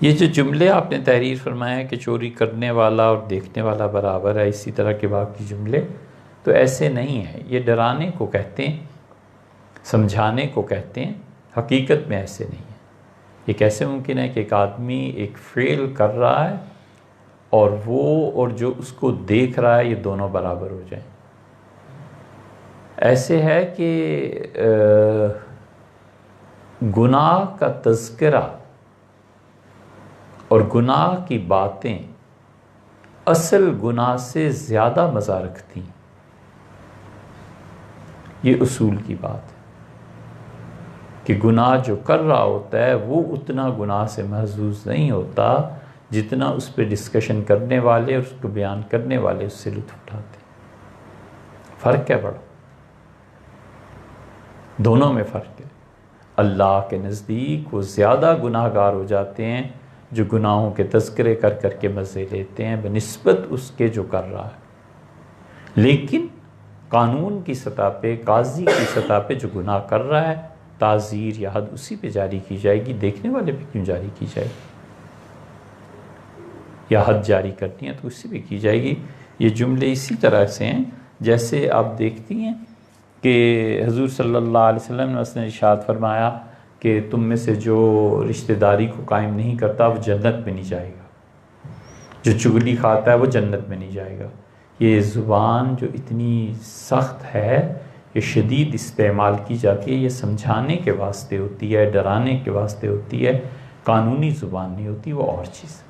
یہ جو جملے آپ نے تحریر فرمایا کہ چوری کرنے والا اور دیکھنے والا برابر ہے، اسی طرح کے باقی جملے، تو ایسے نہیں ہیں۔ یہ ڈرانے کو کہتے ہیں، سمجھانے کو کہتے ہیں، حقیقت میں ایسے نہیں ہے۔ یہ کیسے ممکن ہے کہ ایک آدمی ایک فعل کر رہا ہے اور وہ اور جو اس کو دیکھ رہا ہے یہ دونوں برابر ہو جائیں؟ ایسے ہے کہ گناہ کا تذکرہ اور گناہ کی باتیں اصل گناہ سے زیادہ مزہ رکھتی ہیں۔ یہ اصول کی بات ہے کہ گناہ جو کر رہا ہوتا ہے وہ اتنا گناہ سے محظوظ نہیں ہوتا جتنا اس پہ ڈسکشن کرنے والے اور اس کو بیان کرنے والے اس سے لطف اٹھاتے ہیں۔ فرق ہے بڑا، دونوں میں فرق ہے۔ اللہ کے نزدیک وہ زیادہ گناہ گار ہو جاتے ہیں جو گناہوں کے تذکرے کر کر کے مزے لیتے ہیں بنسبت اس کے جو کر رہا ہے، لیکن قانون کی سطح پہ، قاضی کی سطح پہ جو گناہ کر رہا ہے تعزیر یا حد اسی پہ جاری کی جائے گی، دیکھنے والے پہ کیوں جاری کی جائے گی؟ یا حد جاری کرنی ہے تو اسی پہ کی جائے گی۔ یہ جملے اسی طرح سے ہیں جیسے آپ دیکھتی ہیں کہ حضور صلی اللہ علیہ وسلم نے اس نے ارشاد فرمایا کہ تم میں سے جو رشتہ داری کو قائم نہیں کرتا وہ جنت میں نہیں جائے گا، جو چغلی کھاتا ہے وہ جنت میں نہیں جائے گا۔ یہ زبان جو اتنی سخت ہے، یہ شدید استعمال کی جاتی ہے، یہ سمجھانے کے واسطے ہوتی ہے، ڈرانے کے واسطے ہوتی ہے، قانونی زبان نہیں ہوتی، وہ اور چیز ہے۔